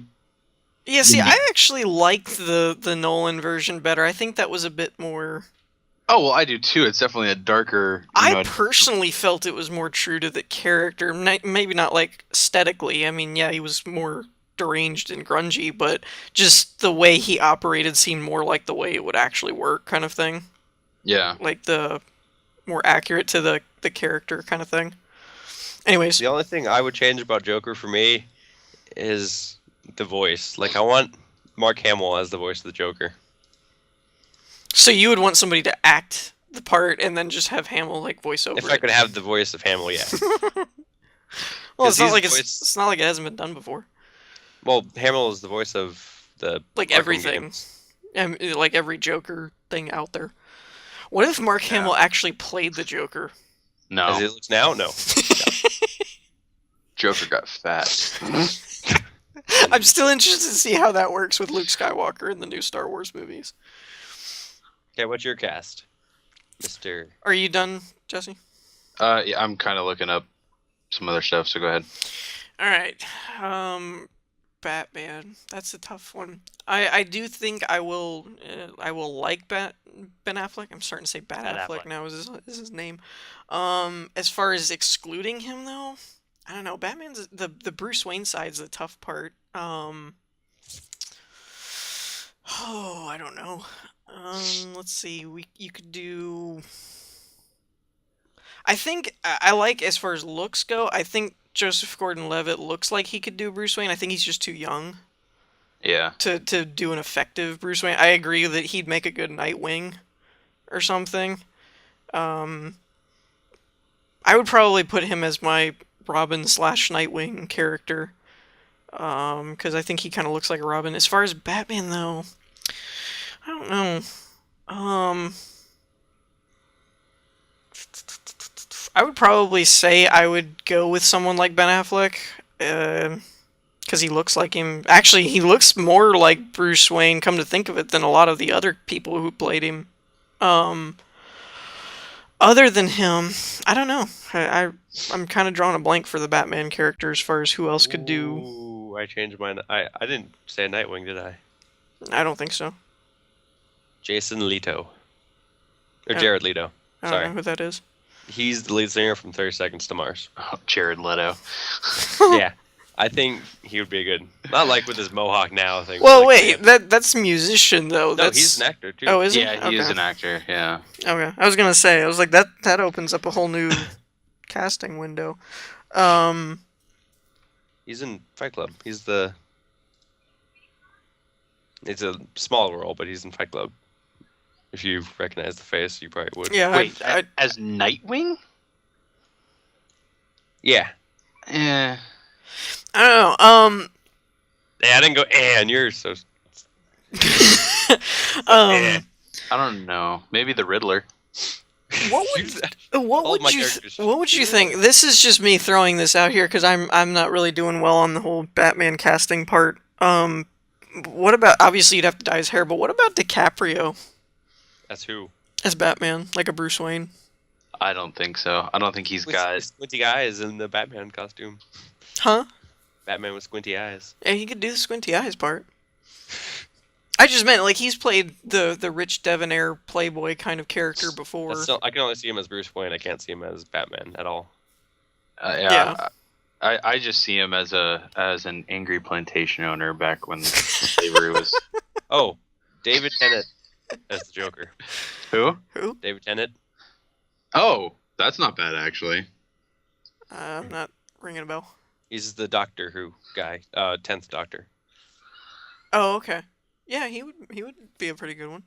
Yeah, see, I actually liked the Nolan version better. I think that was a bit more. Oh well, I do too. It's definitely a darker. I personally felt it was more true to the character. Maybe not like aesthetically. I mean, yeah, he was more deranged and grungy, but just the way he operated seemed more like the way it would actually work, kind of thing. Yeah. Like the more accurate to the character kind of thing. Anyways. The only thing I would change about Joker for me is the voice. Like, I want Mark Hamill as the voice of the Joker. So you would want somebody to act the part and then just have Hamill like voice over it? If I could have the voice of Hamill, yeah. Well, it's not like it's not like it hasn't been done before. Well, Hamill is the voice of the like everything, and like every Joker thing out there. What if Mark Hamill actually played the Joker? No. As he looks now, no. Joker got fat. I'm still interested to see how that works with Luke Skywalker in the new Star Wars movies. Okay, what's your cast, Mr.? Are you done, Jesse? Yeah, I'm kind of looking up some other stuff, so go ahead. All right. Batman. That's a tough one. I do think I will like Ben Affleck. I'm starting to say Bat Affleck now is his name. As far as excluding him though, I don't know. Batman's the Bruce Wayne side's the tough part. Oh, I don't know. Let's see. You could do. I think I like as far as looks go. I think Joseph Gordon-Levitt looks like he could do Bruce Wayne. I think he's just too young. Yeah. To do an effective Bruce Wayne. I agree that he'd make a good Nightwing or something. I would probably put him as my Robin / Nightwing character. Because I think he kind of looks like a Robin. As far as Batman, though, I don't know. I would probably say I would go with someone like Ben Affleck, because he looks like him. Actually, he looks more like Bruce Wayne, come to think of it, than a lot of the other people who played him. Other than him, I don't know. I'm kind of drawing a blank for the Batman character as far as who else could do. Ooh, I changed mine. I didn't say Nightwing, did I? I don't think so. Jason Leto. Or Jared Leto. I Sorry. don't know who that is. He's the lead singer from 30 Seconds to Mars. Oh, Jared Leto. Yeah. I think he would be good. Not like with his mohawk now thing. Well, like wait, that's a musician though. No, he's an actor too. Oh, is he? Yeah, he is an actor. Yeah. Okay, I was gonna say, I was like that opens up a whole new casting window. He's in Fight Club. It's a small role, but he's in Fight Club. If you recognize the face, you probably would. Yeah. Wait, as Nightwing? Yeah. Eh. I don't know. Yeah, I didn't go. And you're so. I don't know. Maybe the Riddler. What would you think? This is just me throwing this out here because I'm not really doing well on the whole Batman casting part. What about, obviously you'd have to dye his hair, but what about DiCaprio That's who? as Batman, like a Bruce Wayne? I don't think so. I don't think he's got. Squinty eyes in the Batman costume. Huh? Batman with squinty eyes. Yeah, he could do the squinty eyes part. I just meant, like, he's played the rich debonair playboy kind of character before. I can only see him as Bruce Wayne. I can't see him as Batman at all. Yeah. I just see him as an angry plantation owner back when slavery was. Oh, David Tennant as the Joker. Who? David Tennant. Oh, that's not bad actually. I'm not ringing a bell. He's the Doctor Who guy. 10th Doctor. Oh, okay. Yeah, he would be a pretty good one.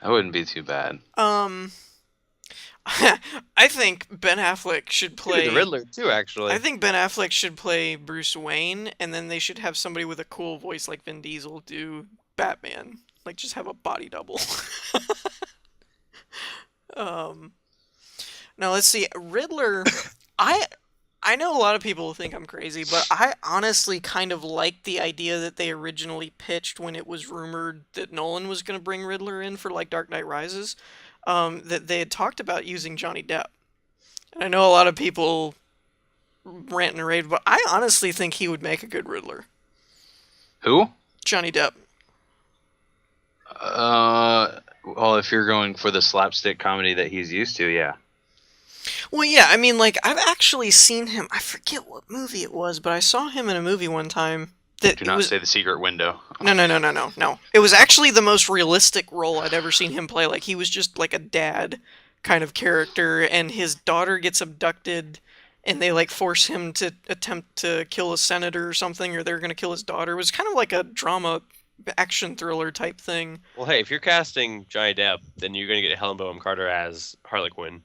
That wouldn't be too bad. I think Ben Affleck should play the Riddler too, actually. I think Ben Affleck should play Bruce Wayne, and then they should have somebody with a cool voice like Vin Diesel do Batman. Like, just have a body double. Now let's see, Riddler. I know a lot of people think I'm crazy, but I honestly kind of liked the idea that they originally pitched when it was rumored that Nolan was going to bring Riddler in for, like, Dark Knight Rises. That they had talked about using Johnny Depp. And I know a lot of people rant and rave, but I honestly think he would make a good Riddler. Who? Johnny Depp. Well, if you're going for the slapstick comedy that he's used to, yeah. Well, yeah, I mean, like, I've actually seen him. I forget what movie it was, but I saw him in a movie one time. Do not say The Secret Window. No. It was actually the most realistic role I'd ever seen him play. Like, he was just like a dad kind of character, and his daughter gets abducted, and they, like, force him to attempt to kill a senator or something, or they're going to kill his daughter. It was kind of like a drama action thriller type thing. Well, hey, if you're casting Johnny Depp, then you're going to get Helen Bonham Carter as Harley Quinn.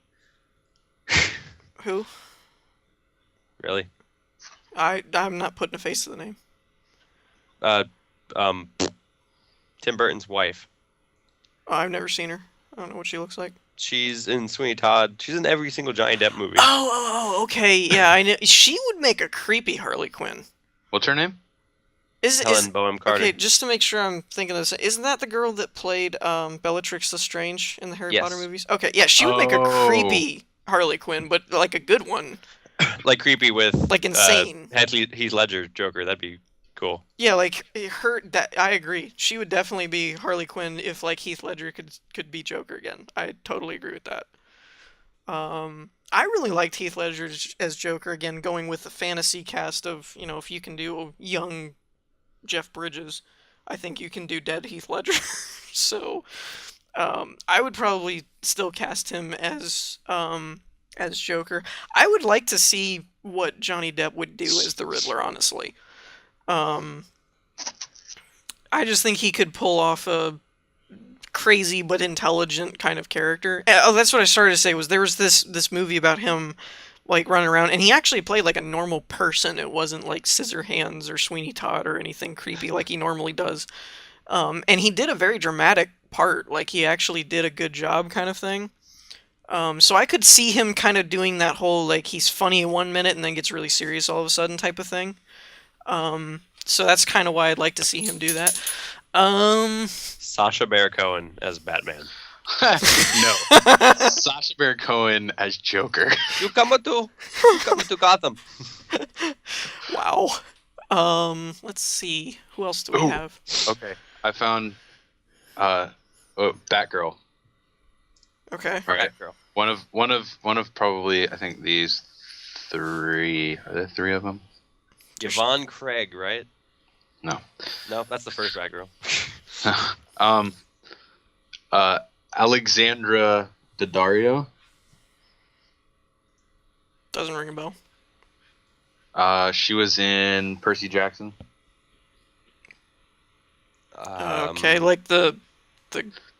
Who? Really? I'm not putting a face to the name. Tim Burton's wife. Oh, I've never seen her. I don't know what she looks like. She's in Sweeney Todd. She's in every single Johnny Depp movie. Oh, okay. Yeah, I know. She would make a creepy Harley Quinn. What's her name? Helen Bonham Carter. Okay, just to make sure I'm thinking of this, isn't that the girl that played Bellatrix Lestrange in the Harry Potter movies? Okay, yeah, she would make a creepy Harley Quinn, but like a good one. Like creepy with like insane. Heath Ledger Joker. That'd be cool. Yeah, like her. That I agree. She would definitely be Harley Quinn if like Heath Ledger could be Joker again. I totally agree with that. I really liked Heath Ledger as Joker again, going with the fantasy cast of, you know, if you can do young Jeff Bridges, I think you can do dead Heath Ledger. So, I would probably still cast him as Joker. I would like to see what Johnny Depp would do as the Riddler, honestly. I just think he could pull off a crazy but intelligent kind of character. Oh, that's what I started to say, was there was this movie about him, like, running around, and he actually played like a normal person. It wasn't like Scissorhands or Sweeney Todd or anything creepy like he normally does. And he did a very dramatic part. Like, he actually did a good job kind of thing. So I could see him kind of doing that whole, like, he's funny in 1 minute and then gets really serious all of a sudden type of thing. So that's kind of why I'd like to see him do that. Sacha Baron Cohen as Batman. No. Sacha Baron Cohen as Joker. You come to Gotham. Wow. Let's see. Who else do we have? Okay. I found Batgirl. Okay. All right. Batgirl. One of probably, I think, these three. Are there three of them? Yvonne Craig, right? No. No, that's the first Batgirl. Alexandra Daddario. Doesn't ring a bell. She was in Percy Jackson. Okay, like the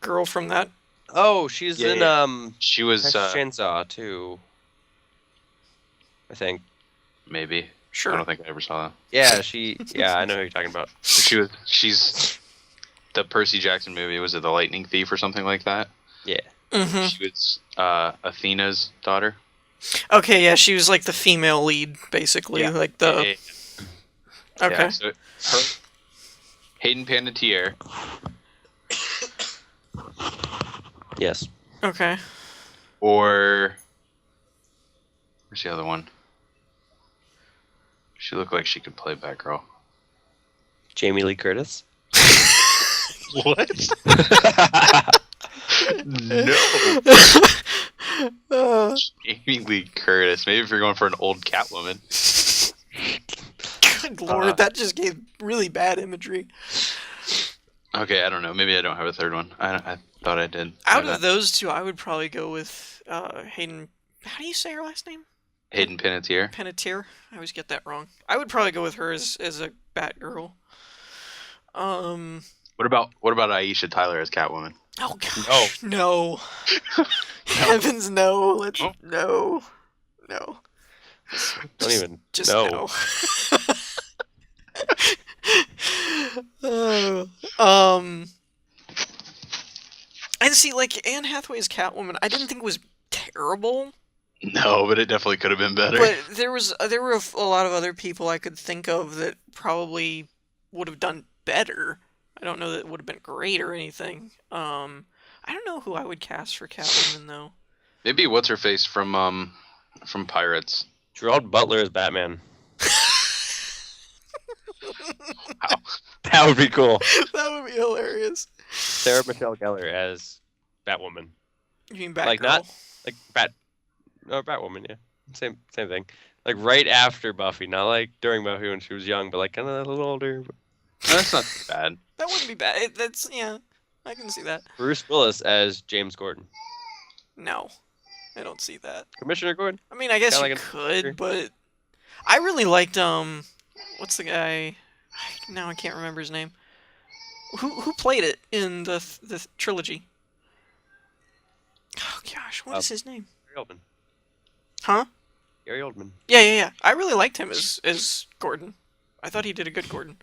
girl from that. Oh, she's in She was Chainsaw too. I think. Maybe. Sure. I don't think I ever saw that. Yeah, I know who you're talking about. She's the Percy Jackson movie. Was it The Lightning Thief or something like that? Yeah. Mm-hmm. She was Athena's daughter. Okay, yeah, she was like the female lead, basically, like the. Yeah. Okay. Yeah, so her, Hayden Panettiere. Yes. Okay. Or where's the other one? She looked like she could play Batgirl. Jamie Lee Curtis. What? No. Jamie Lee Curtis. Maybe if you're going for an old Catwoman. Good lord, that just gave really bad imagery. Okay, I don't know. Maybe I don't have a third one. I thought I did. Out of those two, I would probably go with Hayden. How do you say her last name? Hayden Panettiere. Panettiere. I always get that wrong. I would probably go with her as a Batgirl. What about Aisha Tyler as Catwoman? Oh gosh, no. Heavens, no. Let's no. Don't even just know. No. And see, like Anne Hathaway's Catwoman, I didn't think was terrible. No, but it definitely could have been better. But there were a lot of other people I could think of that probably would have done better. I don't know that it would have been great or anything. I don't know who I would cast for Catwoman though. Maybe what's her face from Pirates. Gerard Butler as Batman. Wow. That would be cool. That would be hilarious. Sarah Michelle Gellar as Batwoman. You mean Batgirl? Like not like Batwoman, yeah. Same thing. Like right after Buffy, not like during Buffy when she was young, but like kind of a little older. That's not too bad. That wouldn't be bad. That's I can see that. Bruce Willis as James Gordon. No, I don't see that. Commissioner Gordon. I mean, I guess Kinda you like could, but I really liked what's the guy? Now I can't remember his name. Who played it in the trilogy? Oh gosh, what is his name? Gary Oldman. Huh? Gary Oldman. Yeah. I really liked him as Gordon. I thought he did a good Gordon.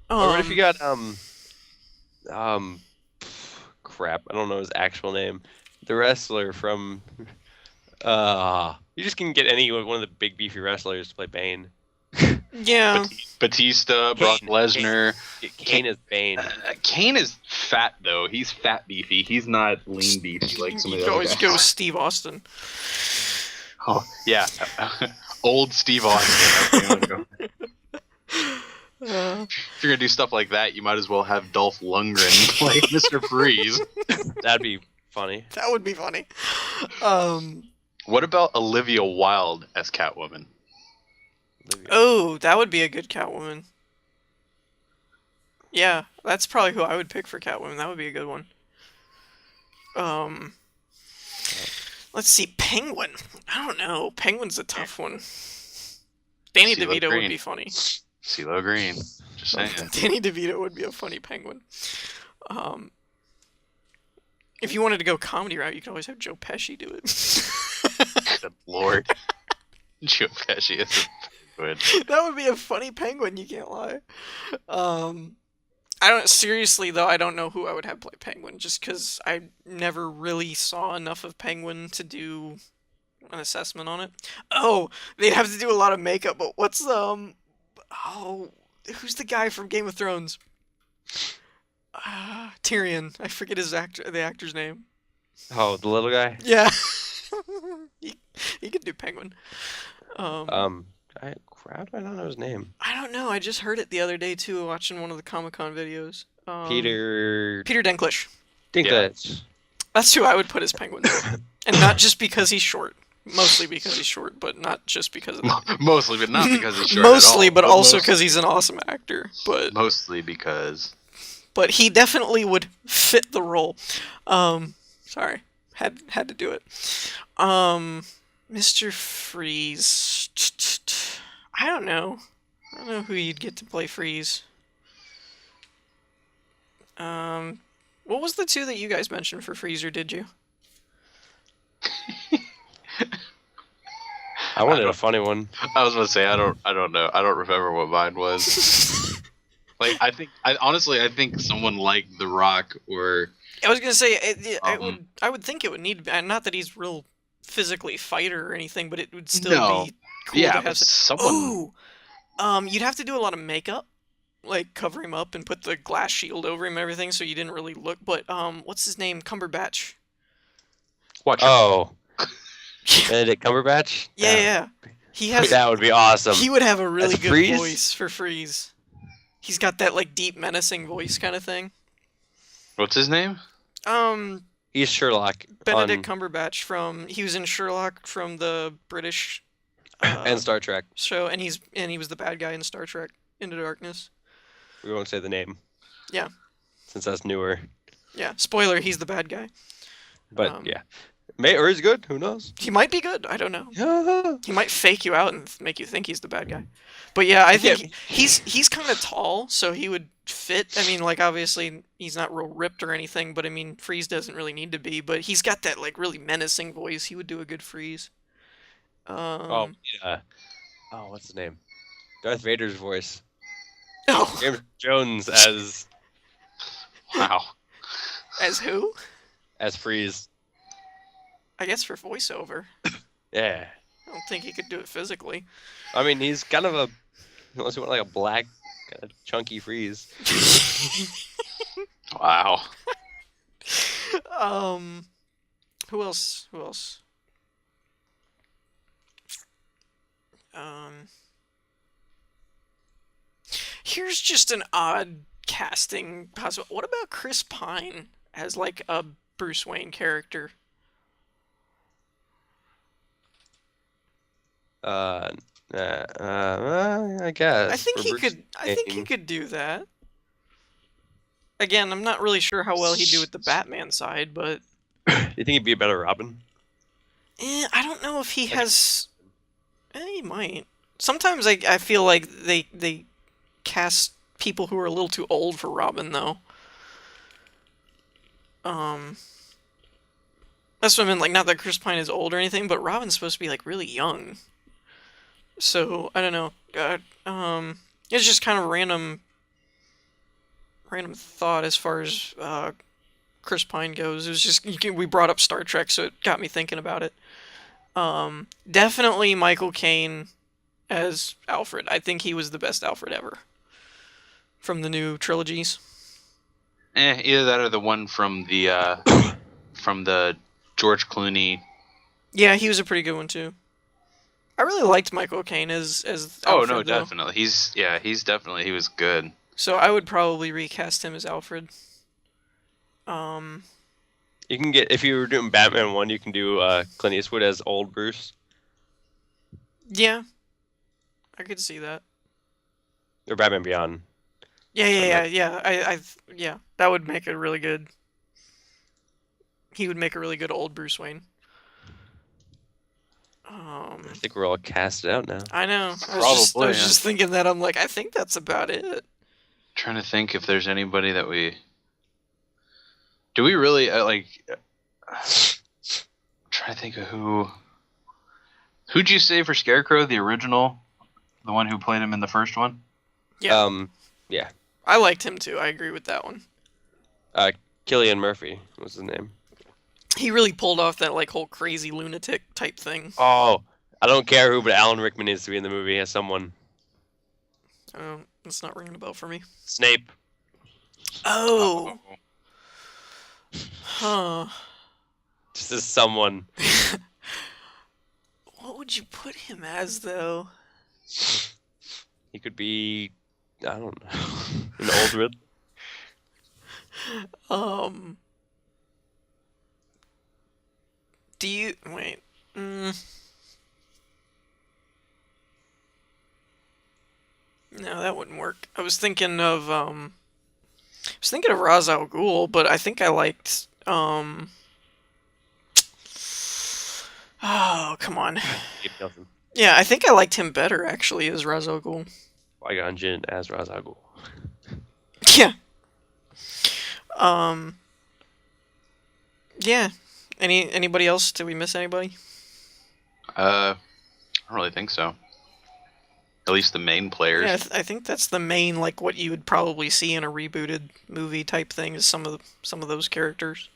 Or what if you got crap, I don't know his actual name. The wrestler from you just can get any one of the big beefy wrestlers to play Bane. Yeah. Batista, Brock Lesnar. Kane is Bane. Kane is fat though. He's fat beefy. He's not lean beefy like some of the You other always guys. go with Steve Austin. Oh yeah, old Steve Austin. That's the one to go. If you're gonna do stuff like that, you might as well have Dolph Lundgren play Mr. Freeze. That'd be funny. That would be funny. What about Olivia Wilde as Catwoman? Oh, that would be a good Catwoman. Yeah, that's probably who I would pick for Catwoman. That would be a good one. Let's see, Penguin. I don't know. Penguin's a tough one. Danny CeeLo DeVito Green. would be funny. CeeLo Green. Just saying. Danny DeVito would be a funny Penguin. If you wanted to go comedy route, you could always have Joe Pesci do it. Good lord. Joe Pesci is good. That would be a funny Penguin, you can't lie. Seriously though, I don't know who I would have play Penguin, just because I never really saw enough of Penguin to do an assessment on it. Oh, they'd have to do a lot of makeup, but what's who's the guy from Game of Thrones? Tyrion. I forget the actor's name. Oh, the little guy? Yeah. he could do Penguin. How do I not know his name? I don't know. I just heard it the other day too, watching one of the Comic-Con videos. Peter Dinklage. Dinklage. That's who I would put as Penguin. And not just because he's short. Mostly because he's short, but not just because of that. Mostly, but not because he's short Mostly, at all. but also because he's an awesome actor. But mostly because... But he definitely would fit the role. Sorry. Had to do it. Mr. Freeze. I don't know. I don't know who you'd get to play Freeze. What was the two that you guys mentioned for Freeze, or did you? I wanted a funny one. I was gonna say I don't know. I don't remember what mine was. Like I think someone like The Rock or I was gonna say I would think it would need to be, not that he's real physically fighter or anything, but it would still be cool to have someone. You'd have to do a lot of makeup, like cover him up and put the glass shield over him and everything, so you didn't really look. But what's his name? Cumberbatch. Oh, Benedict Cumberbatch. Yeah. He has. That would be awesome. He would have a really good Freeze? voice for Freeze. He's got that like deep, menacing voice kind of thing. What's his name? He's Sherlock. Benedict Cumberbatch he was in Sherlock from the British and Star Trek show, and he was the bad guy in Star Trek Into Darkness. We won't say the name. Yeah. Since that's newer. Yeah. Spoiler: he's the bad guy. But yeah, or he's good. Who knows? He might be good. I don't know. Yeah. He might fake you out and make you think he's the bad guy. But yeah, I think he's kind of tall, so he would fit. I mean, like obviously he's not real ripped or anything, but I mean Freeze doesn't really need to be. But he's got that like really menacing voice. He would do a good Freeze. Oh what's his name? Darth Vader's voice. Oh. James Jones as. Wow. As who? As Freeze. I guess for voiceover. Yeah. I don't think he could do it physically. I mean, he's kind of unless you want like a black, kind of chunky Freeze. Wow. Who else? Here's just an odd casting possible. What about Chris Pine as like a Bruce Wayne character? I guess. I think he could do that. Again, I'm not really sure how well he'd do with the Batman side, but you think he'd be a better Robin? I don't know if he has. He might. Sometimes I feel like they cast people who are a little too old for Robin, though. That's what I mean. Like, not that Chris Pine is old or anything, but Robin's supposed to be like really young. So I don't know. It's just kind of random thought as far as Chris Pine goes. It was just we brought up Star Trek, so it got me thinking about it. Definitely Michael Caine as Alfred. I think he was the best Alfred ever from the new trilogies. Either that or the one from the George Clooney. Yeah, he was a pretty good one too. I really liked Michael Caine as Alfred. Oh no, though. definitely. He was good. So I would probably recast him as Alfred. You can get, if you were doing Batman 1, you can do Clint Eastwood as old Bruce. Yeah. I could see that. Or Batman Beyond. Yeah. That would make a really good. He would make a really good old Bruce Wayne. I think we're all casted out now. I know. I was just thinking that. I'm like, I think that's about it. Trying to think if there's anybody that we. Do we really like? Trying to think of who. Who'd you say for Scarecrow? The original, the one who played him in the first one. Yeah. Yeah. I liked him too. I agree with that one. Cillian Murphy was his name. He really pulled off that like whole crazy lunatic type thing. Oh, I don't care who, but Alan Rickman needs to be in the movie as someone. It's not ringing a bell for me. Snape. Oh. Huh. Just as someone. What would you put him as, though? He could be, I don't know, an old Riddler. Do you wait? No, that wouldn't work. I was thinking of Ra's al Ghul, but I think I liked Oh, come on. Keep nothing. Yeah, I think I liked him better actually as Ra's al Ghul. Qui-Gon Jinn as Ra's al Ghul. Yeah. Yeah. Anybody else? Did we miss anybody? I don't really think so. At least the main players. Yeah, I think that's the main, like, what you would probably see in a rebooted movie type thing is some of those characters.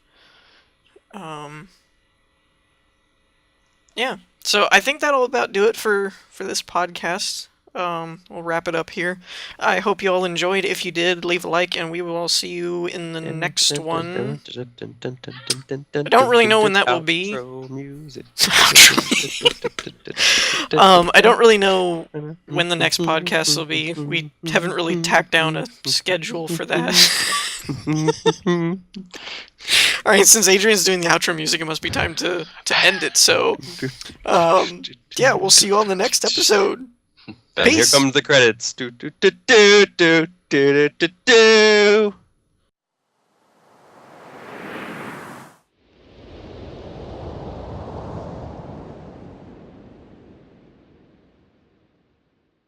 Yeah. So I think that'll about do it for this podcast. We'll wrap it up here. I hope you all enjoyed. If you did, leave a like, and we will all see you in the next one. I don't really know when that will be. I don't really know when the next podcast will be. We haven't really tacked down a schedule for that. All right, since Adrian's doing the outro music, it must be time to end it. So, yeah, we'll see you on the next episode. And here comes the credits. Do, do, do, do, do, do, do, do.